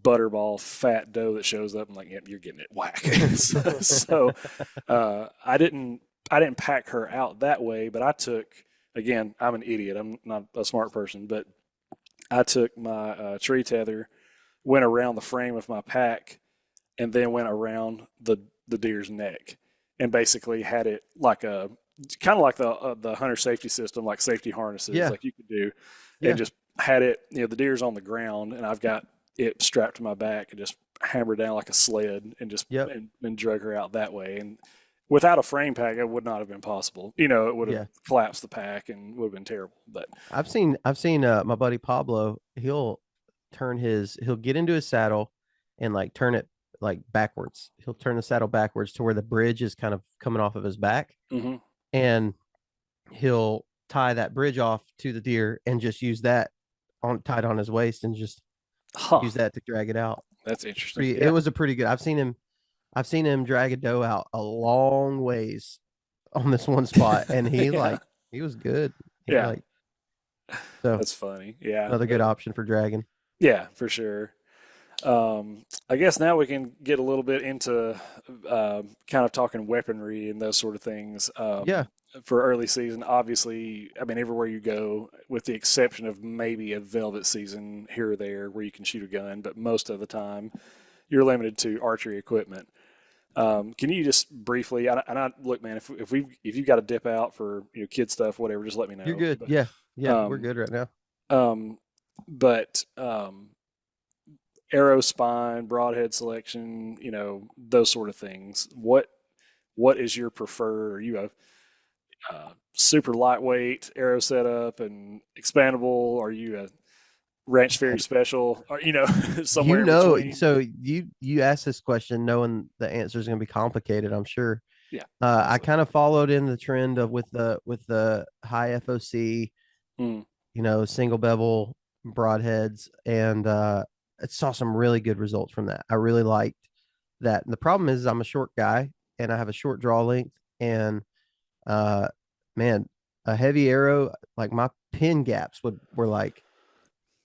butterball fat doe that shows up, I'm like, yep, you're getting it whack. so I didn't pack her out that way, but I took, again, I'm an idiot. I'm not a smart person, but I took my tree tether, went around the frame of my pack, and then went around the deer's neck, and basically had it like a kind of like the hunter safety system, like safety harnesses, Yeah. like you could do, and Yeah. just had it. The deer's on the ground, and I've got it strapped to my back, and just hammered down like a sled, and just Yep. and drug her out that way. And without a frame pack, it would not have been possible. It would have Yeah. collapsed the pack and would have been terrible. But I've seen my buddy Pablo, he'll get into his saddle and like turn it like backwards. He'll turn the saddle backwards to where the bridge is kind of coming off of his back, hmm and he'll tie that bridge off to the deer and just use that on tied on his waist and just huh, use that to drag it out. that's interesting. It Yeah, was a pretty good. I've seen him drag a doe out a long ways on this one spot, and yeah, he was good. He yeah. like so That's funny. Yeah, another good option for dragging. yeah, for sure. I guess now we can get a little bit into kind of talking weaponry and those sort of things. Yeah. For early season, obviously, I mean, everywhere you go, with the exception of maybe a velvet season here or there where you can shoot a gun, but most of the time you're limited to archery equipment. Can you just briefly, look, man, if you've got to dip out for kid stuff, whatever, just let me You're know. good. But Yeah. Yeah. We're um, good right now. um, but arrow spine, broadhead selection, those sort of things. What is your preferred? Are you a super lightweight arrow setup and expandable? Are you Ranch Fairy And Special, or somewhere in between. so you asked this question knowing the answer is going to be complicated, I'm sure. Yeah, I obviously. kind of followed in the trend of with the high FOC, Mm, single bevel broadheads, and I saw some really good results from that. I really liked that. And the problem is I'm a short guy and I have a short draw length, and uh man, a heavy arrow, like my pin gaps were like,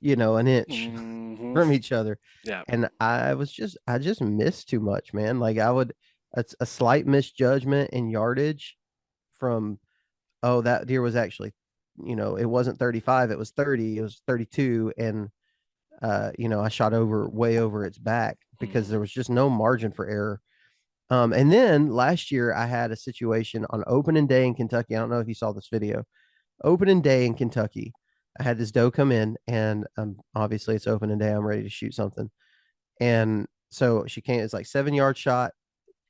an inch hmm from each other. Yeah. And I just missed too much, man. Like it's a slight misjudgment in yardage from, oh, that deer was actually, it wasn't 35, it was 30, it was 32. And, I shot way over its back because there hmm was just no margin for error. And then last year I had a situation on opening day in Kentucky. I don't know if you saw this video. Opening day in Kentucky, I had this doe come in, and obviously it's opening day. I'm ready to shoot something. And so she came, it's like 7 yard shot,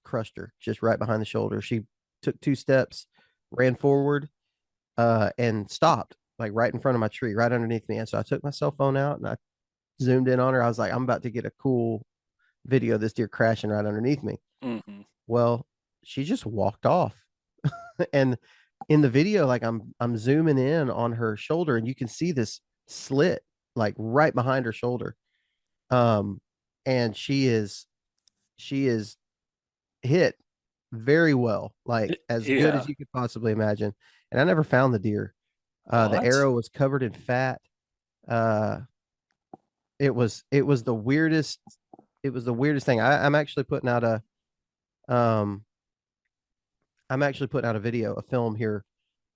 crushed her just right behind the shoulder. She took 2 steps, ran forward, and stopped like right in front of my tree, right underneath me. And so I took my cell phone out and I zoomed in on her. I was like, I'm about to get a cool video of this deer crashing right underneath me. hmm Well, she just walked off. And in the video, like I'm zooming in on her shoulder, and you can see this slit like right behind her shoulder. Um, and she is hit very well, like as good as Yeah. you could possibly imagine. And I never found the deer. The What? arrow was covered in fat. Uh, it was the weirdest. It was the weirdest thing. I'm actually putting out a um I'm actually putting out a video, a film here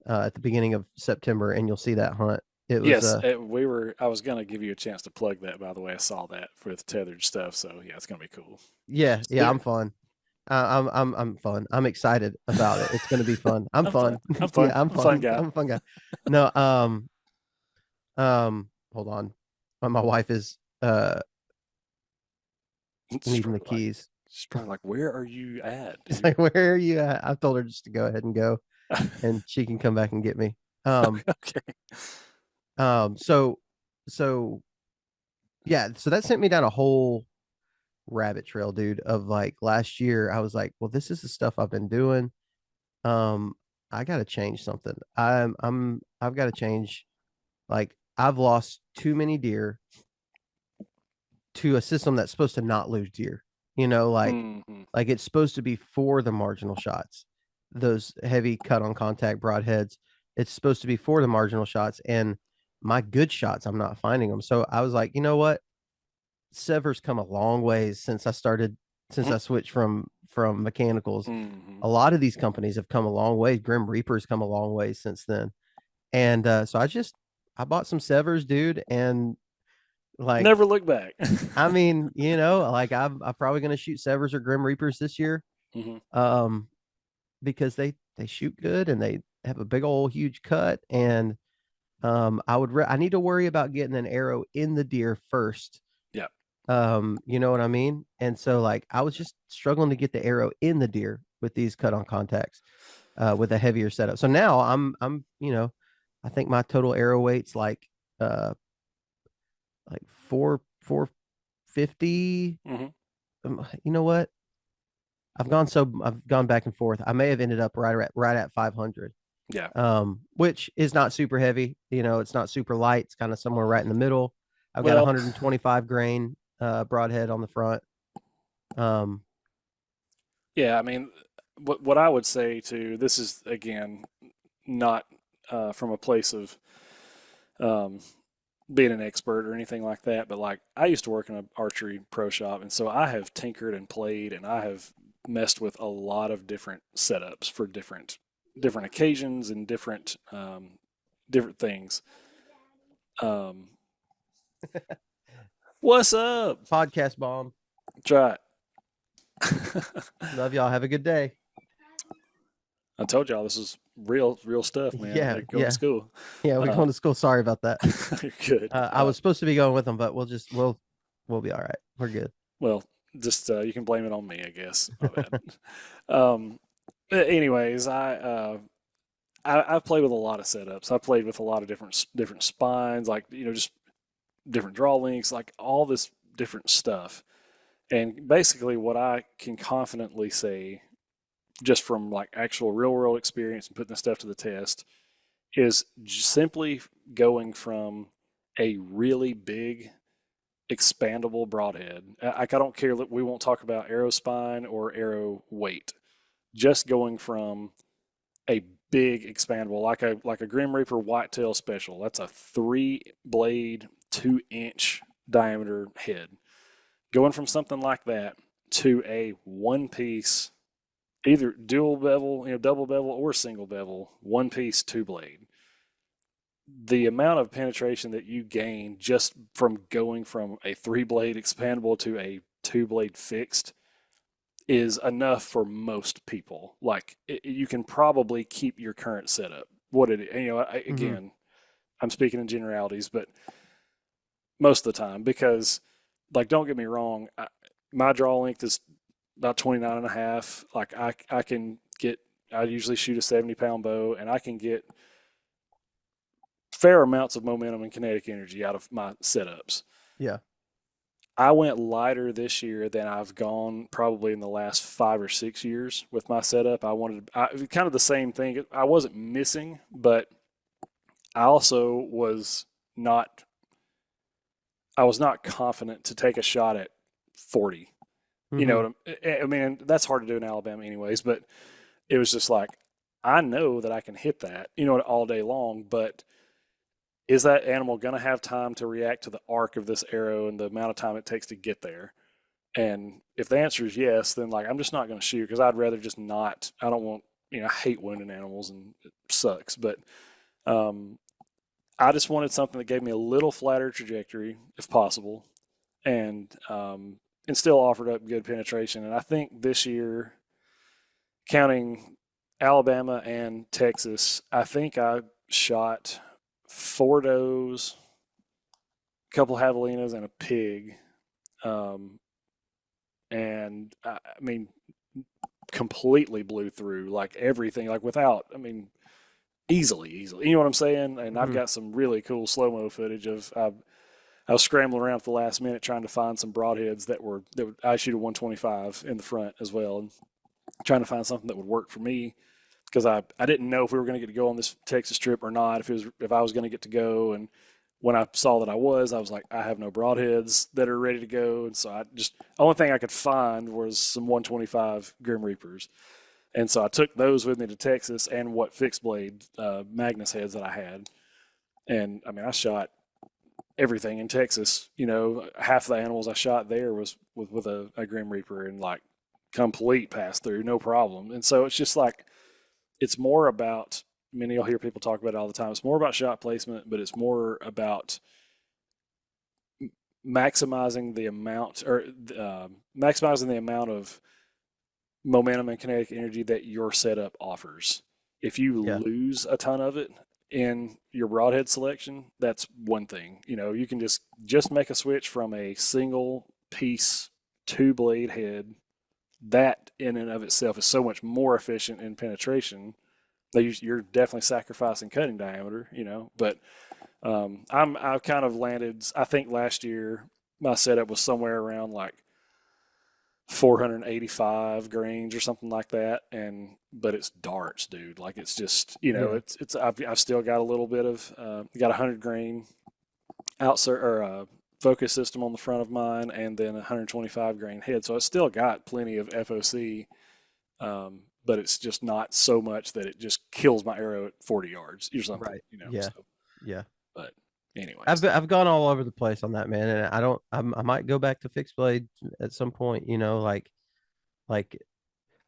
at the beginning of September, and you'll see that hunt. It was Yes, we were. I was gonna give you a chance to plug that. By the way, I saw that with tethered stuff. So yeah, it's gonna be cool. yeah, I'm fun. I'm fun. I'm excited about it. It's gonna be fun. I'm I'm fun. fun. I'm Yeah, fun. I'm I'm a fun fun. guy. I'm a fun guy. No, hold on. My wife is She's needing the probably like, keys. she's probably like, where are you at, It's dude? like, where are you at? I told her just to go ahead and go, and she can come back and get me. Um, Okay. so so yeah, so that sent me down a whole rabbit trail, dude, of like last year. I was like, well, this is the stuff I've been doing. Um, I gotta change something. I've got to change. Like, I've lost too many deer to a system that's supposed to not lose deer. You know, hmm like it's supposed to be for the marginal shots, those heavy cut on contact broadheads. It's supposed to be for the marginal shots, and my good shots, I'm not finding them. So I was like, you know what? Sever's come a long ways since I switched from mechanicals. hmm A lot of these companies have come a long way. Grim Reaper's come a long way since then. And so I bought some Severs, dude, and like, Never look back. I mean, like I'm probably gonna shoot Severs or Grim Reapers this year. hmm Um, because they shoot good and they have a big old huge cut. And I need to worry about getting an arrow in the deer first. Yeah. You know what I mean? And so, like, I was just struggling to get the arrow in the deer with these cut on contacts, with a heavier setup. So now I think my total arrow weight's uh like 450. hmm You know what? I've gone back and forth. I may have ended up right at 500. Yeah. Which is not super heavy. It's not super light. It's kind of somewhere right in the middle. I've got Well, 125 grain broadhead on the front. Um, yeah. I mean, what I would say too. This is again not from a place of um, being an expert or anything like that, but like I used to work in an archery pro shop, and so I have tinkered and played, and I have messed with a lot of different setups for different occasions and different things. Um, what's up? Podcast bomb. Try it. Love y'all. Have a good day. I told y'all this is real stuff, man. Yeah, Like going to yeah, school. yeah. We're Uh, going to school. Sorry about that. you're good. I was supposed to be going with them, but we'll be all right. We're good. Well, just you can blame it on me, I guess. My bad. Um, anyways, I played with a lot of setups. I played with a lot of different spines, like just different draw links, like all this different stuff. And basically, what I can confidently say, just from like actual real world experience and putting this stuff to the test, is simply going from a really big expandable broadhead. I don't care that we won't talk about arrow spine or arrow weight. Just going from a big expandable, like a Grim Reaper Whitetail Special. That's a 3-blade, 2-inch diameter head. Going from something like that to a one-piece, either dual bevel, double bevel, or single bevel, one-piece, 2-blade. The amount of penetration that you gain just from going from a 3-blade expandable to a 2-blade fixed is enough for most people. Like you can probably keep your current setup. Again, I'm speaking in generalities, but most of the time, because like, don't get me wrong, my draw length is about 29 and a half. Like I usually shoot a 70-pound bow, and I can get fair amounts of momentum and kinetic energy out of my setups. Yeah. I went lighter this year than I've gone probably in the last 5 or 6 years with my setup. Kind of the same thing. I wasn't missing, but I also not, I was not confident to take a shot at 40. You know what I mean? That's hard to do in Alabama anyways, but it was just like, I know that I can hit that, all day long, but is that animal going to have time to react to the arc of this arrow and the amount of time it takes to get there? And if the answer is yes, then like, I'm just not going to shoot, because I'd rather just not. I don't want, I hate wounding animals and it sucks, but I just wanted something that gave me a little flatter trajectory if possible, and still offered up good penetration. And I think this year, counting Alabama and Texas, I think I shot 4 does, a couple javelinas, and a pig. And I mean, completely blew through like everything, like without, easily. You know what I'm saying? And I've got some really cool slow-mo footage of, I was scrambling around at the last minute trying to find some broadheads I shoot a 125 in the front as well, and trying to find something that would work for me, because I didn't know if we were going to get to go on this Texas trip or not, if I was going to get to go. And when I saw that I was like, I have no broadheads that are ready to go. And so the only thing I could find was some 125 Grim Reapers. And so I took those with me to Texas, and what fixed blade Magnus heads that I had. And I shot everything in Texas. Half the animals I shot there was with a Grim Reaper, and like complete pass through, no problem. And so it's just like, it's more about, you'll hear people talk about it all the time. It's more about shot placement, but it's more about maximizing the amount of momentum and kinetic energy that your setup offers. If you lose a ton of it in your broadhead selection, that's one thing. You can just make a switch from a single piece 2-blade head. That in and of itself is so much more efficient in penetration. You're definitely sacrificing cutting diameter, but I've kind of landed. I think last year my setup was somewhere around like 485 grains or something like that, but it's darts, dude. Like, it's just, I've still got a little bit of got 100 grain outsert or focus system on the front of mine, and then 125 grain head. So it's still got plenty of FOC, but it's just not so much that it just kills my arrow at 40 yards or something. Right. Yeah. So, yeah. But anyways, I've gone all over the place on that, man, and I might go back to fixed blade at some point. Like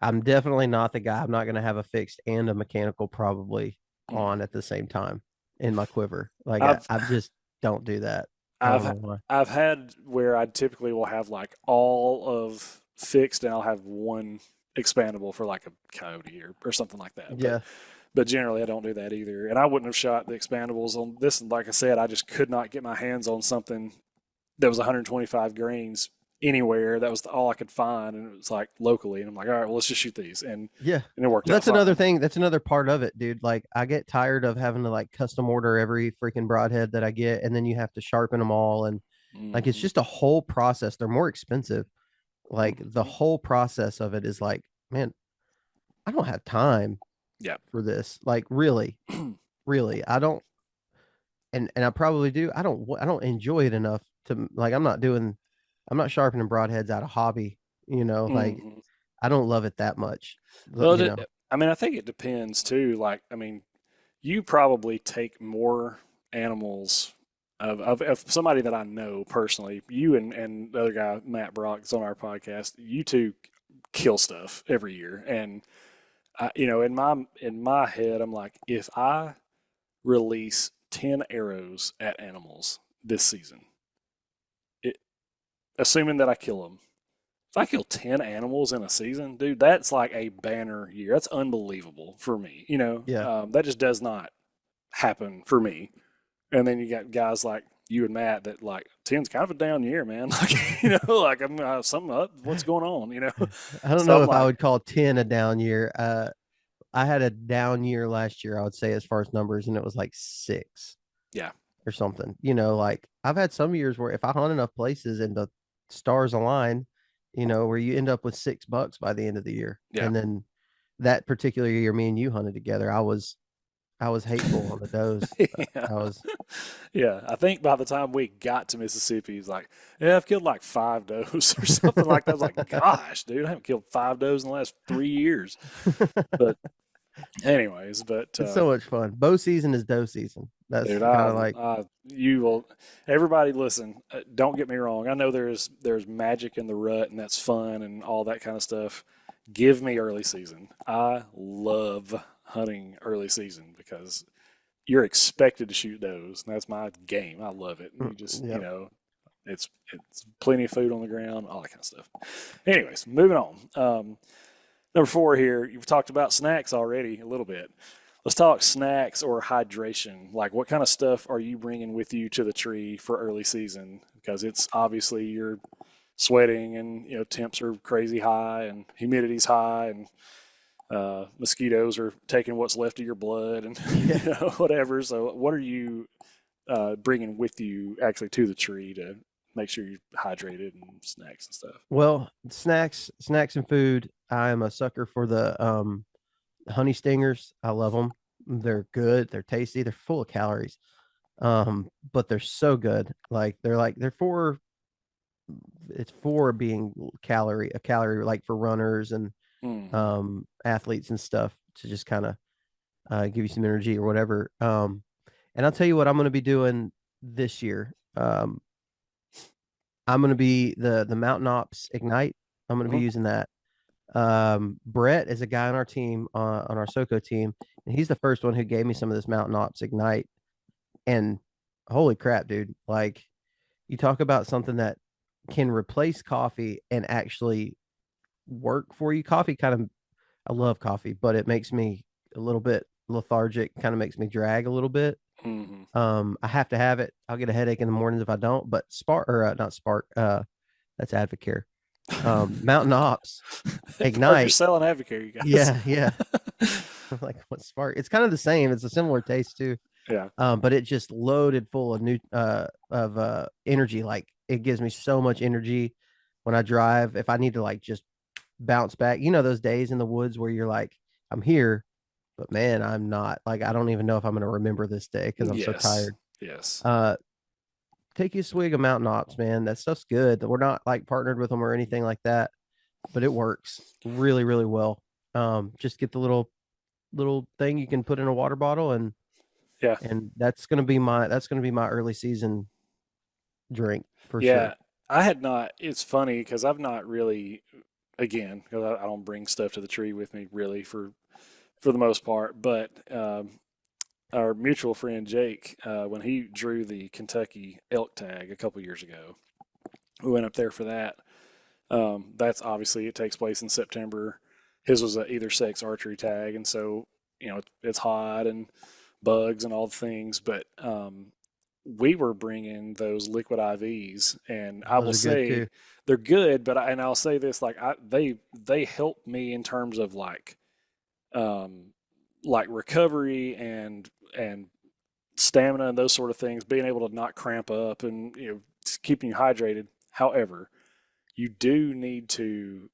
I'm definitely not the guy. I'm not going to have a fixed and a mechanical probably on at the same time in my quiver. Like I just don't do that. I've had where I typically will have like all of fixed, and I'll have one expandable for like a coyote or something like that. Yeah. But generally I don't do that either. And I wouldn't have shot the expandables on this. Like I said, I just could not get my hands on something that was 125 grains anywhere. That was all I could find, and it was like locally. And I'm like, all right, well, let's just shoot these, Yeah. and it worked Well, out that's another fine. thing. That's another part of it, dude. Like, I get tired of having to like custom order every freaking broadhead that I get, and then you have to sharpen them all, and like it's Hmm. just a whole process. They're more expensive. Like the Hmm. whole process of it is like, man, I don't have time Yeah. for this. Like, really, really, I don't. And I probably do. I don't enjoy it enough to like. I'm not sharpening broadheads out of hobby. Like Hmm. I don't love it that much. Well, You know. I mean, I think it depends too. Like, I mean, you probably take more animals of somebody that I know personally. You and the other guy, Matt Brock, that's on our podcast. You two kill stuff every year, and in my head, I'm like, if I release 10 arrows at animals this season, it, assuming that I kill them, if I kill 10 animals in a season, dude, that's like a banner year. That's unbelievable for me. Yeah. That just does not happen for me. And then you got guys like you and Matt that like 10's kind of a down year, man. Like, like I'm something up. What's going on? I don't So know I'm if I like, would call 10 a down year. I had a down year last year, I would say, as far as numbers, and it was like 6 yeah, or something. Like I've had some years where if I hunt enough places and the stars align, where you end up with $6 by the end of the year. yeah. And then that particular year, me and you hunted together, I was hateful on the does. Yeah. I was Yeah, I think by the time we got to Mississippi, he's like, "Yeah, I've killed like 5 does or something like that." I was like, "Gosh, dude, I haven't killed 5 does in the last 3 years." But anyways, it's so much fun. Bow season is doe season. That's dude, kind of like you will. Everybody, listen. Don't get me wrong. I know there's magic in the rut, and that's fun and all that kind of stuff. Give me early season. I love hunting early season because you're expected to shoot does, and that's my game. I love it. And you just, yeah. it's plenty of food on the ground, all that kind of stuff. Anyways, moving on. Number 4 here, you've talked about snacks already a little bit. Let's talk snacks or hydration. Like, what kind of stuff are you bringing with you to the tree for early season? Because it's obviously you're sweating, and temps are crazy high and humidity's high, and mosquitoes are taking what's left of your blood, and Yeah. whatever. So, what are you bringing with you actually to the tree to make sure you're hydrated and snacks and stuff? Well, snacks and food. I am a sucker for the honey stingers. I love them. They're good. They're tasty. They're full of calories. But they're so good. They're for it's for being a calorie like for runners and Hmm. athletes and stuff to just kind of give you some energy or whatever. And I'll tell you what I'm going to be doing this year. I'm going to be the Mountain Ops Ignite. I'm going to be Hmm. using that. Brett is a guy on our team, on our SoCo team, and he's the first one who gave me some of this Mountain Ops Ignite. And holy crap, dude! Like, you talk about something that can replace coffee and actually work for you. Coffee kind of, I love coffee, but it makes me a little bit lethargic. Kind of makes me drag a little bit. Hmm. I have to have it. I'll get a headache in the mornings if I don't. But Spark or not Spark, that's Advocare. Mountain Ops I've heard you're Ignite. selling Advocare, you guys. Yeah, yeah. Like what Spark? It's kind of the same. It's a similar taste too. Yeah. But it just loaded full of new energy. Like it gives me so much energy when I drive. If I need to like just bounce back, those days in the woods where you're like, I'm here, but man, I'm not. Like I don't even know if I'm gonna remember this day because I'm so Yes. tired. Yes. Uh, take you a swig of Mountain Ops, man. That stuff's good. We're not like partnered with them or anything like that, but it works really, really well. Just get the little thing you can put in a water bottle, and Yeah. that's gonna be my early season drink for Yeah. sure. I had not. It's funny because I've not really, again, because I don't bring stuff to the tree with me really for the most part. But our mutual friend Jake, when he drew the Kentucky elk tag a couple years ago, we went up there for that. That's obviously it takes place in September. His was a either sex archery tag, and so it's hot and bugs and all the things. But we were bringing those liquid IVs, and I will Those are good say too. they're good, but and I'll say this, like they help me in terms of um, like recovery and stamina and those sort of things, being able to not cramp up and keeping you hydrated. However, you do need to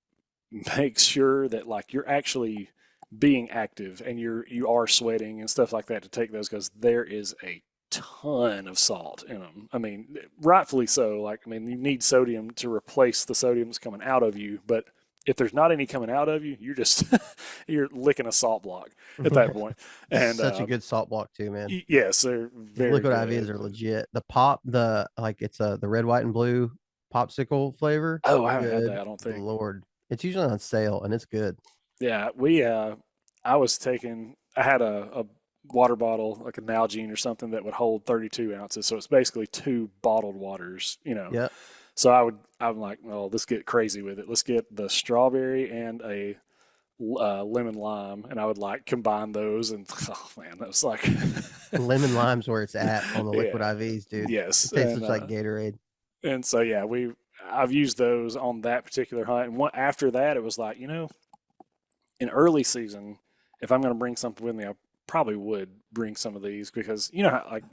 make sure that like you're actually being active and you are sweating and stuff like that to take those, because there is a ton of salt in them. I mean, rightfully so. Like, I mean, you need sodium to replace the sodium that's coming out of you, but if there's not any coming out of you, you're just you're licking a salt block at that point. And Such a good salt block too, man. yes, they're Those very liquid IVs good. are legit. The pop, the like it's the red, white, and blue popsicle flavor. Oh, I haven't had that, Good I don't think. Lord. It's usually on sale and it's good. Yeah, I had a water bottle, like a Nalgene or something, that would hold 32 ounces. So it's basically two bottled waters. Yep. So I'm like, well, let's get crazy with it. Let's get the strawberry and a lemon lime, and I would like combine those. And oh man, that was like, Lemon lime's where it's at on the liquid yeah, IVs, dude. yes, It tastes just like Gatorade. and so yeah, I've used those on that particular hunt. And after that, it was like, in early season, if I'm going to bring something with me, I probably would bring some of these, because how, like,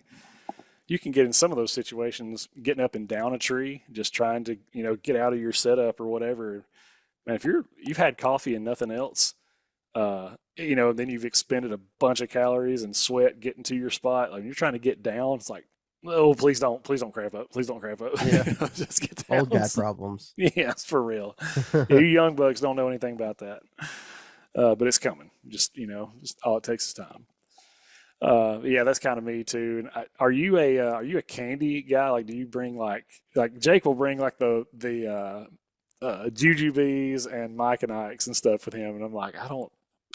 you can get in some of those situations getting up and down a tree, just trying to get out of your setup or whatever. Man, if you've had coffee and nothing else, then you've expended a bunch of calories and sweat getting to your spot. Like, you're trying to get down, it's like, oh, please don't cramp up, please don't cramp up. Yeah. Just get down. Old guy problems. Yes, for real. Yeah, you young bucks don't know anything about that, but it's coming. Just all it takes is time. Yeah, that's kind of me too. And are you a candy guy? Like, do you bring like Jake will bring like the jujubes and Mike and Ike's and stuff with him, and I'm like, I don't,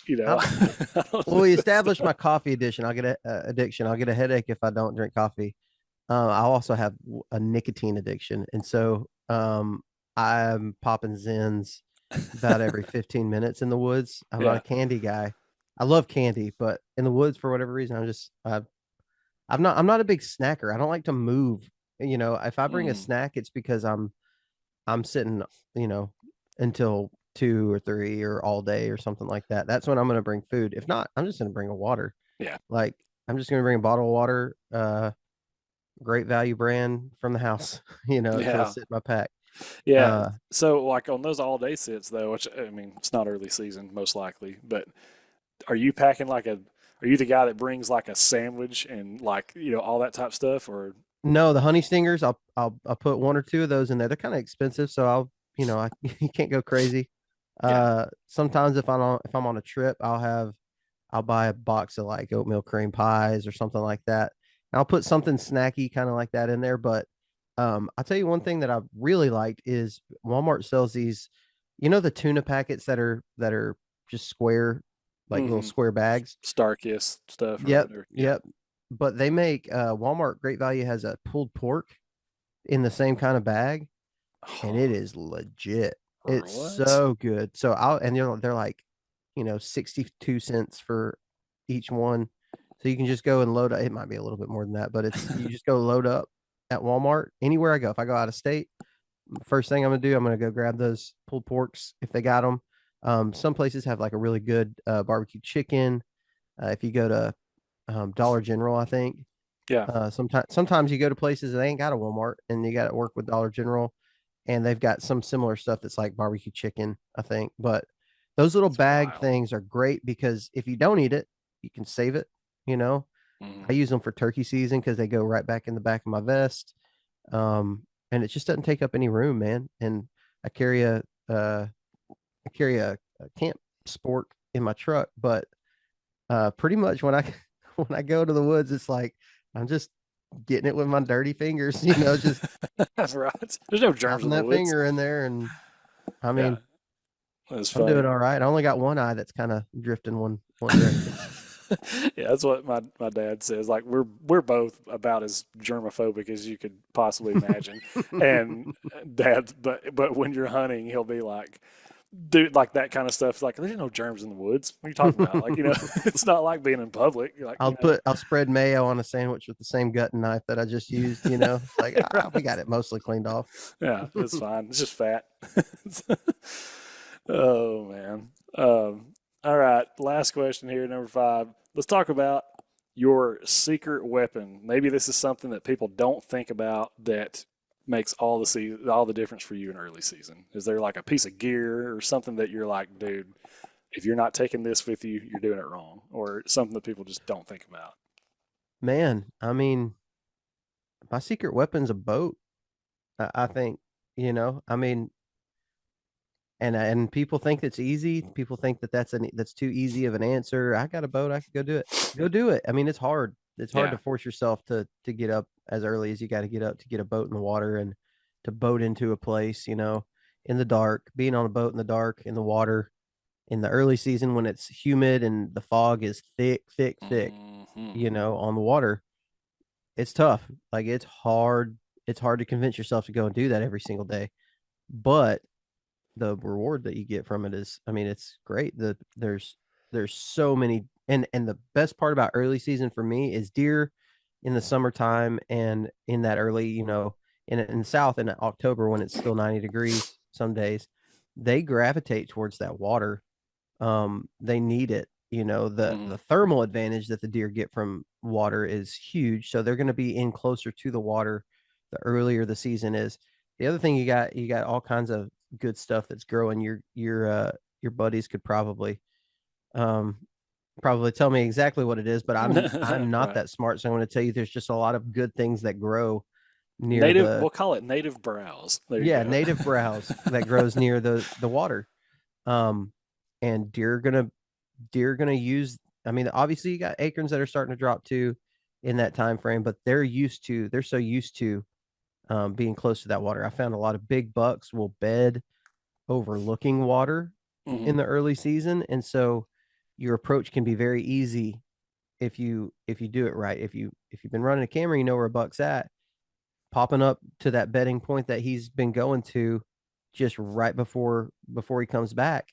I, I don't well, we established my coffee addiction. I'll get a addiction. I'll get a headache if I don't drink coffee. I also have a nicotine addiction, and so I'm popping Zins about every 15 minutes in the woods. I'm not a yeah. candy guy. I love candy, but in the woods for whatever reason, I'm not a big snacker. I don't like to move. If I bring a Mm, snack, it's because I'm sitting, you know, until 2 or 3 or all day or something like that. That's when I'm going to bring food. If not, I'm just going to bring a water. yeah. Like I'm just going to bring a bottle of water, great value brand from the house. It's going to Yeah. sit in my pack. Yeah. Uh, So like on those all day sits though, which I mean, it's not early season most likely, but are you packing are you the guy that brings like a sandwich and like, all that type stuff, or no, the honey stingers, I'll put one or two of those in there. They're kind of expensive, so I you can't go crazy. yeah. Sometimes if I'm on a trip, I'll buy a box of like oatmeal cream pies or something like that. And I'll put something snacky kind of like that in there. But I'll tell you one thing that I really liked is Walmart sells these, the tuna packets that are just square, like little Mm-hmm. square bags. Starkist stuff or Yep, whatever. Yeah. yep. But they make Walmart Great Value has a pulled pork in the same kind of bag, and it is legit. It's What? so good. So I'll and they're like, 62 cents for each one. So you can just go and load up. It might be a little bit more than that, but it's you just go load up at Walmart anywhere I go. If I go out of state, first thing I'm gonna go grab those pulled porks if they got them. Some places have like a really good barbecue chicken. If you go to Dollar General, I think Yeah. sometimes you go to places that ain't got a Walmart and you got to work with Dollar General and they've got some similar stuff that's like barbecue chicken, I think. But those little That's bag wild. things are great because if you don't eat it, you can save it. You know, Mm. I use them for turkey season because they go right back in the back of my vest. And it just doesn't take up any room, man. And I carry a uh, I carry a camp sport in my truck, but pretty much when I when I go to the woods, it's like I'm just getting it with my dirty fingers, just That's right. There's no germs popping in the that woods. finger in there. And I Yeah. mean, That's I'm doing funny. all right. I only got one eye that's kind of drifting one direction. Yeah, that's what my dad says. Like, we're both about as germophobic as you could possibly imagine. And dad, but when you're hunting, he'll be like, do like that kind of stuff. Like, there's no germs in the woods. What are you talking about? Like, it's not like being in public. You're like, I'll spread mayo on a sandwich with the same gutting knife that I just used, It's like, we right. got it mostly cleaned off. Yeah, it's fine. It's just fat. Oh man. All right. Last question here, number 5. Let's talk about your secret weapon. Maybe this is something that people don't think about that makes all the difference for you in early season. Is there like a piece of gear or something that you're like, dude, if you're not taking this with you, you're doing it wrong, or something that people just don't think about? Man, I mean, my secret weapon's a boat. I think, I mean, and people think it's easy. People think that that's too easy of an answer. I got a boat. I could go do it. Go do it. I mean, it's hard. It's hard to Yeah. force yourself to get up as early as you got to get up to get a boat in the water and to boat into a place, in the dark, being on a boat in the dark, in the water, in the early season when it's humid and the fog is thick, thick, thick, Hmm. on the water. It's tough. Like it's hard. It's hard to convince yourself to go and do that every single day. But the reward that you get from it is, I mean, it's great. There's so many, and the best part about early season for me is deer in the summertime and in that early, in the south in October when it's still 90 degrees some days, they gravitate towards that water. They need it. The Hmm. thermal advantage that the deer get from water is huge, so they're going to be in closer to the water the earlier the season is. The other thing, you got all kinds of good stuff that's growing. Your buddies could um probably tell me exactly what it is, but I'm not Right. that smart, so I'm going to tell you there's just a lot of good things that grow near Native, the we'll call it native browse. There you yeah, go. native browse that grows near the water. Um and deer are gonna use, I mean, obviously you got acorns that are starting to drop too in that time frame, but they're so used to being close to that water. I found a lot of big bucks will bed overlooking water Hmm. in the early season, and so your approach can be very easy if you do it right. If you've been running a camera, you know where a buck's at. Popping up to that bedding point that he's been going to just right before he comes back,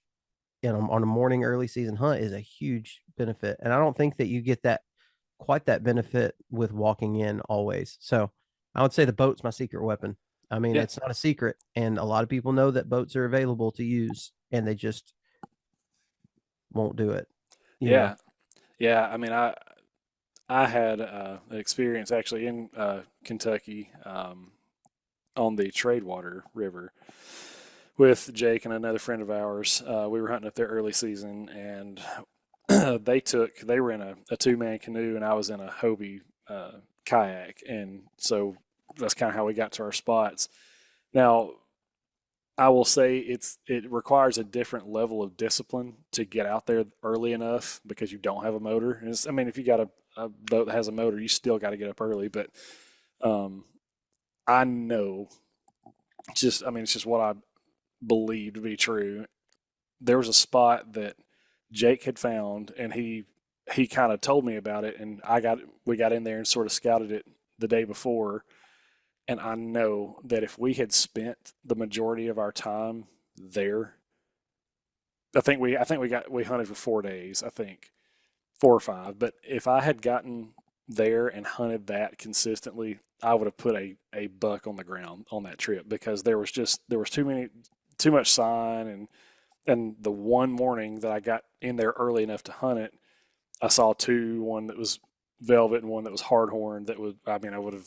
on a morning early season hunt is a huge benefit. And I don't think that you get that quite that benefit with walking in always. So I would say the boat's my secret weapon. I mean, Yeah. it's not a secret, and a lot of people know that boats are available to use, and they just won't do it. You know, Yeah. Yeah. I mean, I had an experience actually in Kentucky on the Tradewater River with Jake and another friend of ours. We were hunting up there early season, and they were in a two-man canoe, and I was in a Hobie kayak, and so that's kind of how we got to our spots. Now, I will say it requires a different level of discipline to get out there early enough because you don't have a motor. And I mean, if you got a boat that has a motor, you still got to get up early. But um, I know, I mean, it's just what I believe to be true. There was a spot that Jake had found, and he kind of told me about it, and we got in there and sort of scouted it the day before. And I know that if we had spent the majority of our time there, we hunted for 4 days, I think 4 or 5. But if I had gotten there and hunted that consistently, I would have put a buck on the ground on that trip because there was too much sign, and the one morning that I got in there early enough to hunt it, I saw one that was velvet and one that was hardhorn that would, I mean, I would have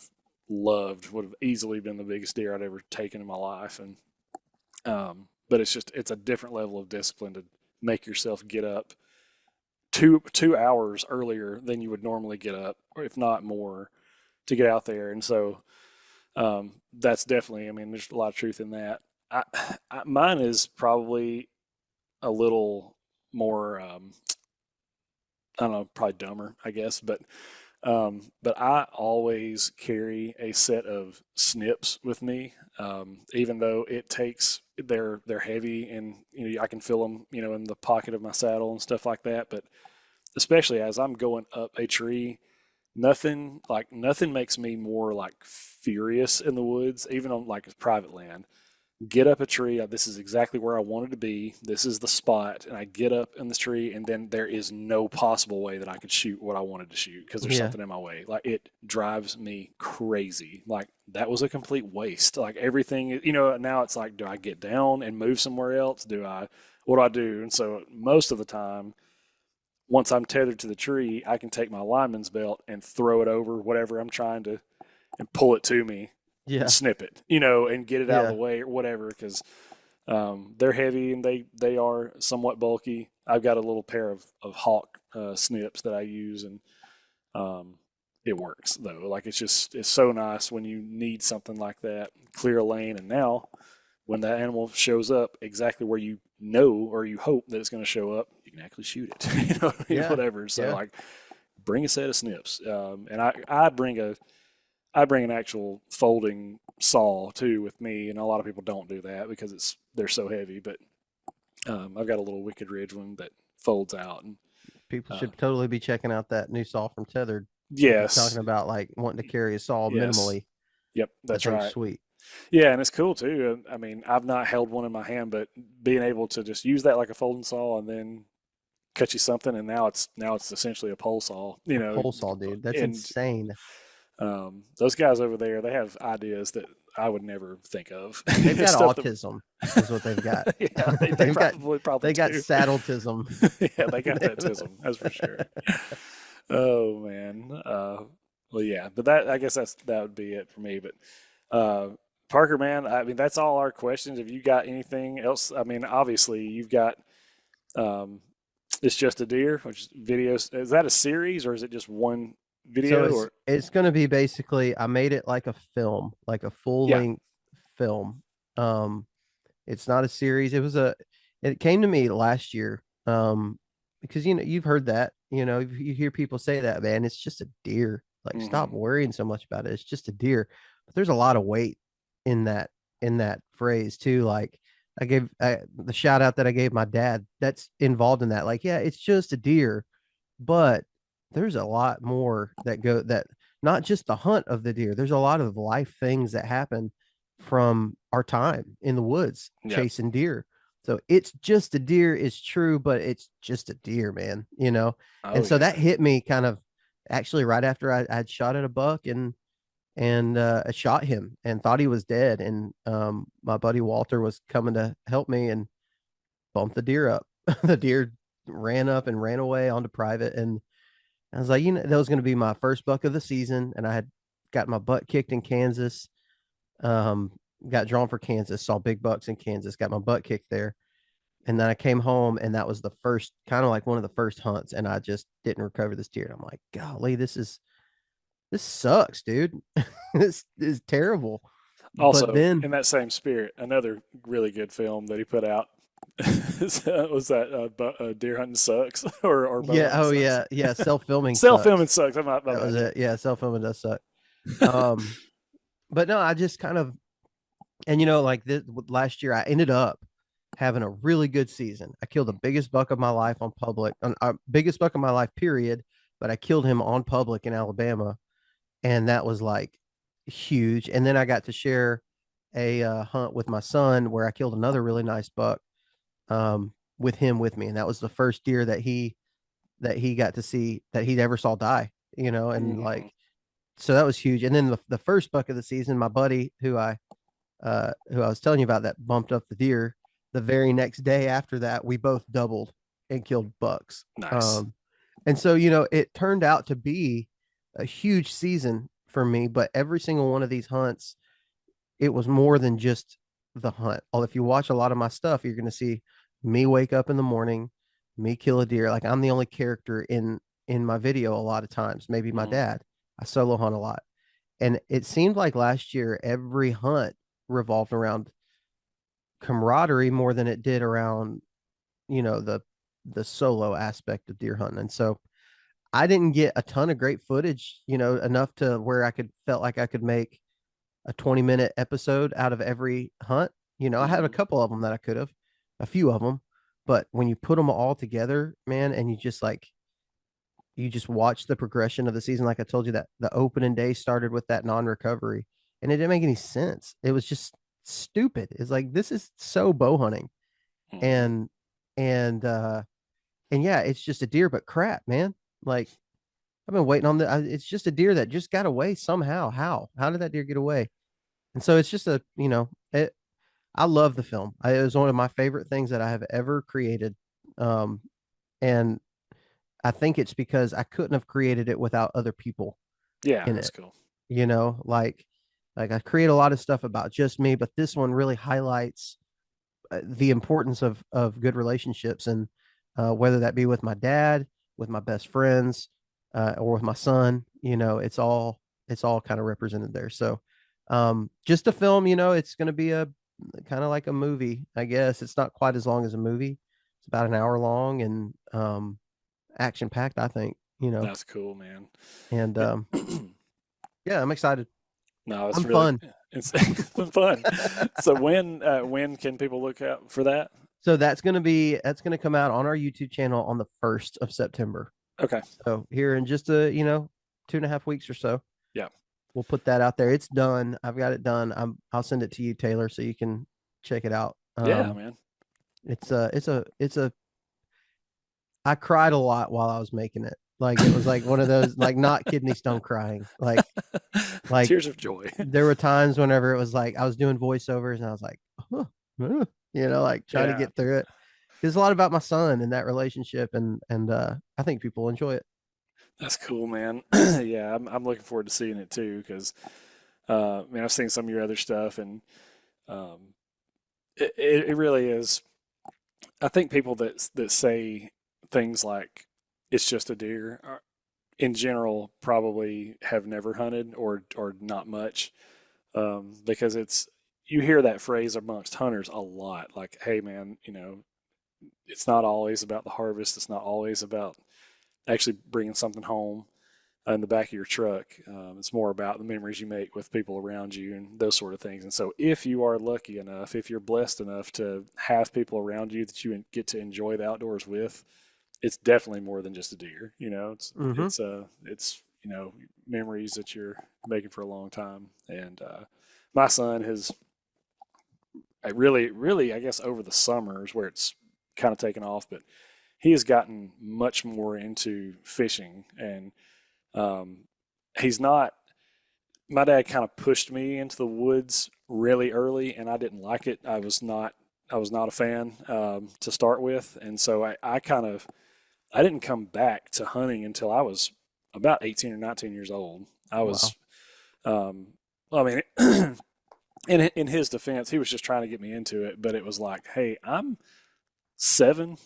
easily been the biggest deer I'd ever taken in my life. And but it's a different level of discipline to make yourself get up 2 hours earlier than you would normally get up, or if not more, to get out there. And so that's definitely, I mean, there's a lot of truth in that. I, Mine is probably a little more, I don't know, probably dumber, I guess, but I always carry a set of snips with me, even though they're heavy, and I can feel them, in the pocket of my saddle and stuff like that. But especially as I'm going up a tree, nothing makes me more like furious in the woods, even on like private land, get up a tree. This is exactly where I wanted to be. This is the spot. And I get up in the tree, and then there is no possible way that I could shoot what I wanted to shoot because there's Yeah. something in my way. Like, it drives me crazy. Like, that was a complete waste. Like, everything, now it's like, do I get down and move somewhere else? What do I do? And so most of the time, once I'm tethered to the tree, I can take my lineman's belt and throw it over whatever I'm trying to and pull it to me and Yeah. snip it, and get it out of the Yeah. way or whatever, because they're heavy and they are somewhat bulky. I've got a little pair of hawk snips that I use, and um, it works though. Like, it's so nice when you need something like that, clear a lane, and now when that animal shows up exactly where you know or you hope that it's going to show up, you can actually shoot it. What I mean? Yeah. Whatever. So, Yeah. like, bring a set of snips, and I bring an actual folding saw too with me, and a lot of people don't do that because they're so heavy. But I've got a little Wicked Ridge one that folds out, and People uh, should totally be checking out that new saw from Tethered. If you're talking yes, about like wanting to carry a saw yes, minimally, yep, that that's thing's right. sweet. Yeah, and it's cool too. I mean, I've not held one in my hand, but being able to just use that like a folding saw and then cut you something, and now it's essentially a pole saw, A pole saw, dude. That's and insane. those guys over there, they have ideas that I would never think of. They've got Stuff that, autism, is what they've got. yeah, they they've got probably they got do. saddletism. Yeah, they got that tism, that's for sure. Oh man. Well, yeah, but I guess that would be it for me. But Parker, man, I mean, that's all our questions. Have you got anything else? I mean, obviously you've got um, it's just a deer, which videos. Is that a series or is it just one So video? it's Or it's gonna be basically I made it like a film, like a full yeah. length film. Um it's not a series. It came to me last year. Because you've heard that, you hear people say that, man, it's just a deer. Like, stop Hmm. worrying so much about it. It's just a deer. But there's a lot of weight in that phrase too. Like, the shout out that I gave my dad, that's involved in that. Like, yeah, it's just a deer, but there's a lot more that not just the hunt of the deer. There's a lot of life things that happen from our time in the woods Yep. chasing deer. So it's just a deer is true, but it's just a deer, man. Oh And so that yeah. hit me kind of actually right after I'd shot at a buck and I shot him and thought he was dead. And my buddy Walter was coming to help me and bumped the deer up. The deer ran up and ran away onto private. And I was like, that was going to be my first buck of the season. And I had got my butt kicked in Kansas. Um, got drawn for Kansas, saw big bucks in Kansas, got my butt kicked there. And then I came home, and that was the first, kind of like one of the first hunts. And I just didn't recover this deer. And I'm like, golly, this sucks, dude. This is terrible. But Also, then, in that same spirit, another really good film that he put out was that Deer Hunting Sucks or Bow yeah, Hunting oh Sucks. yeah, yeah, self-filming Self filming sucks. sucks. My That was bad. it. Yeah, self-filming does suck. Um, but no, I just kind of, and like this last year, I ended up having a really good season. I killed the biggest buck of my life on public, biggest buck of my life, period. But I killed him on public in Alabama, and that was like huge. And then I got to share a hunt with my son where I killed another really nice buck with him with me, and that was the first deer that he got to see that he ever saw die. And Hmm. like, so that was huge. And then the first buck of the season, my buddy who I was telling you about that bumped up the deer. The very next day after that, we both doubled and killed bucks. Nice. And so it turned out to be a huge season for me. But every single one of these hunts, it was more than just the hunt. If you watch a lot of my stuff, you're going to see me wake up in the morning, me kill a deer. Like, I'm the only character in my video a lot of times. Maybe my Hmm. dad. I solo hunt a lot, and it seemed like last year every hunt revolved around camaraderie more than it did around the solo aspect of deer hunting. And so I didn't get a ton of great footage, enough to where I could felt like I could make a 20-minute episode out of every hunt. I had a Hmm. couple of them that I could have, a few of them, but when you put them all together, man, and you just watch the progression of the season, like I told you, that the opening day started with that non-recovery, and it didn't make any sense. It was just stupid. It's like this is so bow hunting, Hmm. and and uh and yeah, it's just a deer, but crap, man. Like I've been waiting on it's just a deer that just got away somehow. How did that deer get away? And so it's just I love the film. It was one of my favorite things that I have ever created. Um, and I think it's because I couldn't have created it without other people Yeah, in that's it. cool. You know, like I create a lot of stuff about just me, but this one really highlights the importance of good relationships, and whether that be with my dad, with my best friends, or with my son. It's all kind of represented there. So just a film, it's going to be a kind of like a movie, I guess. It's not quite as long as a movie. It's about an hour long, and action packed, I think. That's cool, man. And Yeah. yeah, I'm excited. No, it's I'm really fun. it's been fun. So when can people look out for that? So that's gonna come out on our YouTube channel on the 1st of September. Okay. So here in just 2.5 weeks or so, Yeah. we'll put that out there. It's done. I've got it done. I'll send it to you, Taylor, so you can check it out. Yeah, man. It's a I cried a lot while I was making it. Like it was like one of those, like, not kidney stone crying. Like Tears of joy. there were times whenever it was like I was doing voiceovers and I was like, like trying to Yeah, get through it. It's a lot about my son and that relationship, and I think people will enjoy it. that's cool, man. Yeah, I'm looking forward to seeing it too because man, I've seen some of your other stuff and um, it really is. I think people that say things like it's just a deer in general probably have never hunted or not much because it's you hear that phrase amongst hunters a lot like hey man it's not always about the harvest, it's not always about actually bringing something home in the back of your truck. It's more about the memories you make with people around you and those sort of things. And so, if you are lucky enough, if you're blessed enough to have people around you that you get to enjoy the outdoors with, it's definitely more than just a deer. Mm-hmm. It's memories that you're making for a long time. And my son has I really I guess over the summers where it's kind of taken off, but he has gotten much more into fishing and um, he's not. My dad kind of pushed me into the woods really early, and I didn't like it. I was not a fan to start with, and so I didn't come back to hunting until I was about 18 or 19 years old. I was, Wow. um, well, I mean, in his defense, he was just trying to get me into it, but it was like, hey, I'm 7.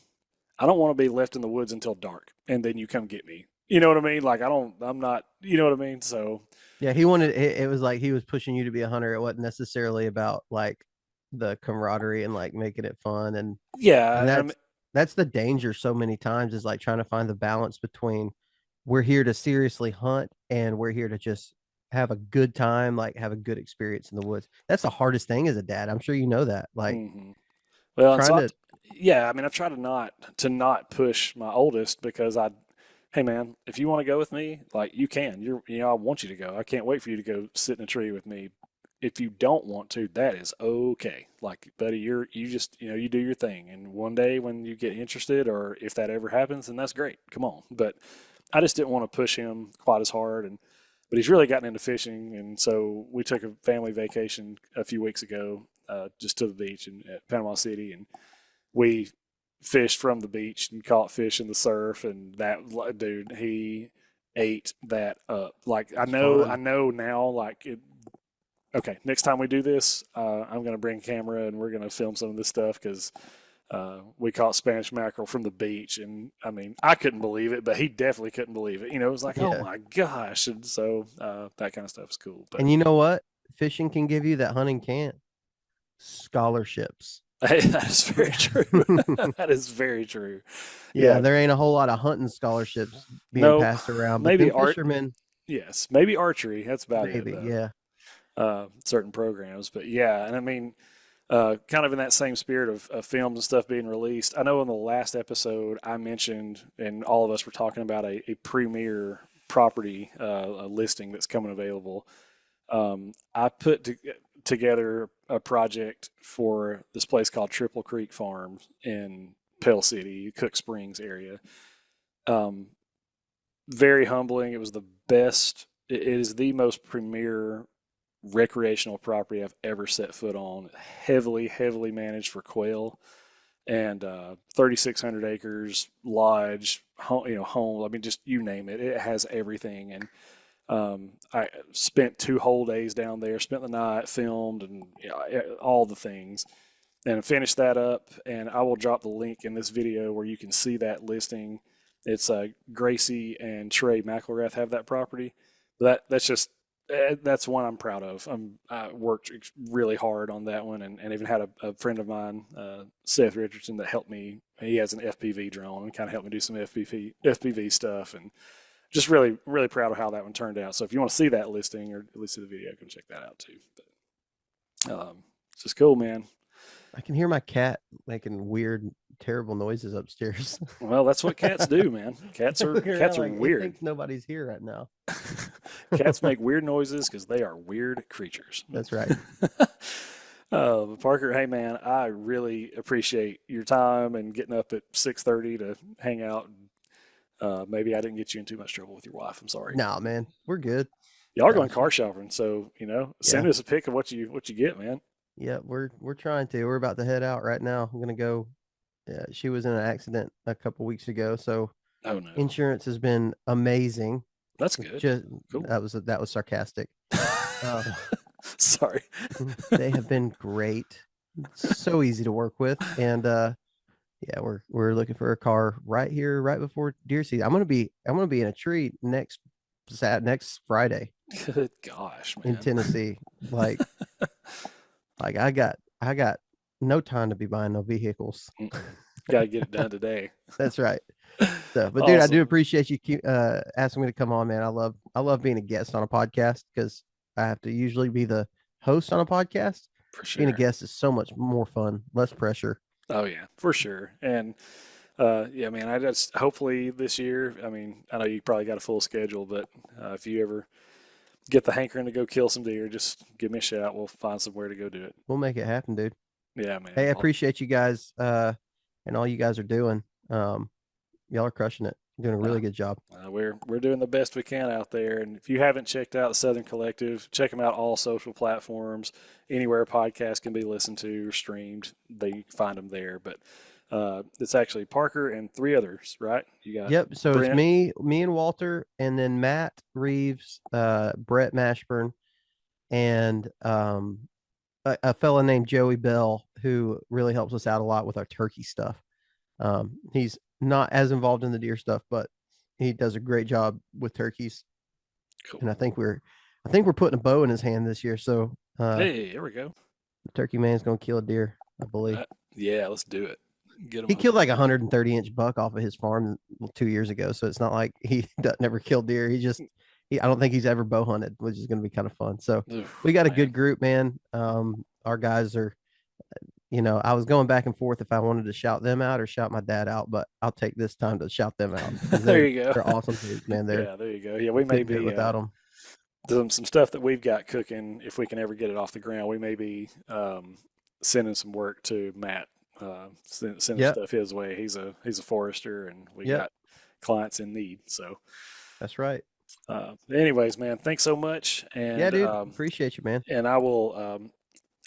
I don't want to be left in the woods until dark, and then you come get me. You know what I mean? Like I'm not. You know what I mean? So Yeah, he wanted it was like he was pushing you to be a hunter. It wasn't necessarily about like the camaraderie and like making it fun, and yeah, that's the danger so many times, is like trying to find the balance between we're here to seriously hunt and we're here to just have a good time, like have a good experience in the woods. That's the hardest thing as a dad. I'm sure you know that. Like hmm. Well, and trying so to yeah, I mean, I try to not push my oldest because hey man, if you want to go with me, like you can. I want you to go. I can't wait for you to go sit in a tree with me. If you don't want to, that is okay. Like, buddy, you just you do your thing, and one day when you get interested, or if that ever happens, then that's great. Come on, but I just didn't want to push him quite as hard, but he's really gotten into fishing, and so we took a family vacation a few weeks ago, just to the beach at Panama City, and we fished from the beach and caught fish in the surf, and that dude, he ate that up. Like it's I fun. know now, like okay, next time we do this, I'm going to bring a camera and we're going to film some of this stuff because we caught Spanish mackerel from the beach, and I mean, I couldn't believe it, but he definitely couldn't believe it. It was like, oh Yeah. my gosh, and so that kind of stuff is cool. But And you know what? Fishing can give you that hunting can't. Scholarships. hey, that is very true. That is very true. Yeah, Yeah, there ain't a whole lot of hunting scholarships being no, passed around, but maybe them art. fishermen, Yes, maybe archery. That's about it, maybe, though. yeah. Certain programs, but yeah, and I mean, kind of in that same spirit of films and stuff being released. I know in the last episode I mentioned, and all of us were talking about a premiere property, a listing that's coming available. I put together a project for this place called Triple Creek Farms in Pell City, Cook Springs area. Um, Very humbling. It was the best. It is the most premier recreational property I've ever set foot on. Heavily, heavily managed for quail, and 3,600 acres, lodge, home. I mean, just you name it. It has everything. And I spent 2 whole days down there. Spent the night, filmed, and all the things, and finished that up. And I will drop the link in this video where you can see that listing. It's Gracie and Trey McElrath have that property. That's just that's one I'm proud of. I worked really hard on that one, and even had a friend of mine, Seth Richardson, that helped me. He has an FPV drone and kind of helped me do some FPV stuff, and just really, really proud of how that one turned out. So if you want to see that listing or at least see the video, go check that out too. But, it's just cool, man. I can hear my cat making weird, terrible noises upstairs. Well, that's what cats do, man. Cats are Like, weird. it thinks nobody's here right now. Cats make weird noises because they are weird creatures. That's right. Parker, hey man, I really appreciate your time and getting up at 6:30 to hang out. Maybe I didn't get you in too much trouble with your wife. I'm sorry. Nah, man, we're good. Y'all are going car shopping, so send Yeah. us a pic of what you get, man. Yeah, we're trying to. We're about to head out right now. I'm gonna go. She was in an accident a couple weeks ago, so Oh no, insurance has been amazing. that's good. Just Cool. that was sarcastic. Sorry. They have been great. So easy to work with, and yeah, we're looking for a car right here, right before deer season. I'm gonna be in a tree next Friday Good gosh, man. in Tennessee. Like I got no time to be buying no vehicles. Got to get it done today. That's right. So, but dude, I Awesome. do appreciate you asking me to come on, man. I love being a guest on a podcast because I have to usually be the host on a podcast. For sure. Being a guest is so much more fun, less pressure. Oh yeah, for sure. And yeah, man, I just hopefully this year. I mean, I know you probably got a full schedule, but if you ever get the hankering to go kill some deer, just give me a shout. We'll find somewhere to go do it. We'll make it happen, dude. Yeah, man. Hey, I appreciate you guys and all you guys are doing. Y'all are crushing it. You're doing a really good job. We're doing the best we can out there. And if you haven't checked out the Southern Collective, check them out all social platforms. Anywhere a podcast can be listened to or streamed, they find them there. But it's actually Parker and 3 others, right? You got Yep. So Brent. it's me and Walter, and then Matt Reeves, Brett Mashburn, and a fella named Joey Bell, who really helps us out a lot with our turkey stuff. He's not as involved in the deer stuff, but he does a great job with turkeys. Cool. And I think we're putting a bow in his hand this year. So hey, here we go. The turkey man's gonna kill a deer, I believe. Yeah, let's do it. Get him. He killed like a 130-inch buck off of his farm 2 years ago. So it's not like he never killed deer. I don't think he's ever bow hunted, which is going to be kind of fun. So we got a good group, man. Our guys are, I was going back and forth if I wanted to shout them out or shout my dad out, but I'll take this time to shout them out. There you go. They're awesome dudes, man. Yeah, there you go. Yeah, we may be without them. Some stuff that we've got cooking. If we can ever get it off the ground, we may be sending some work to Matt. Sending stuff his way. He's a forester, and we got clients in need. So that's right. Anyways, man, thanks so much. And yeah, dude, appreciate you, man. And I will.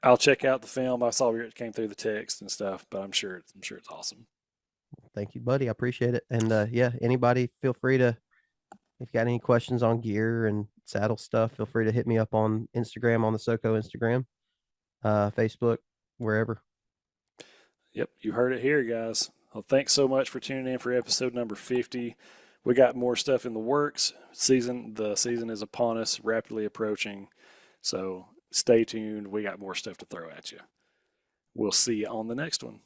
I'll check out the film. I saw where it came through the text and stuff, but I'm sure it's awesome. Thank you, buddy. I appreciate it. And yeah, anybody feel free to, if you got any questions on gear and saddle stuff, feel free to hit me up on Instagram, on the SoCo Instagram, Facebook, wherever. Yep, you heard it here, guys. Well, thanks so much for tuning in for episode number 50. We got more stuff in the works. The season is upon us, rapidly approaching. So stay tuned. We got more stuff to throw at you. We'll see you on the next one.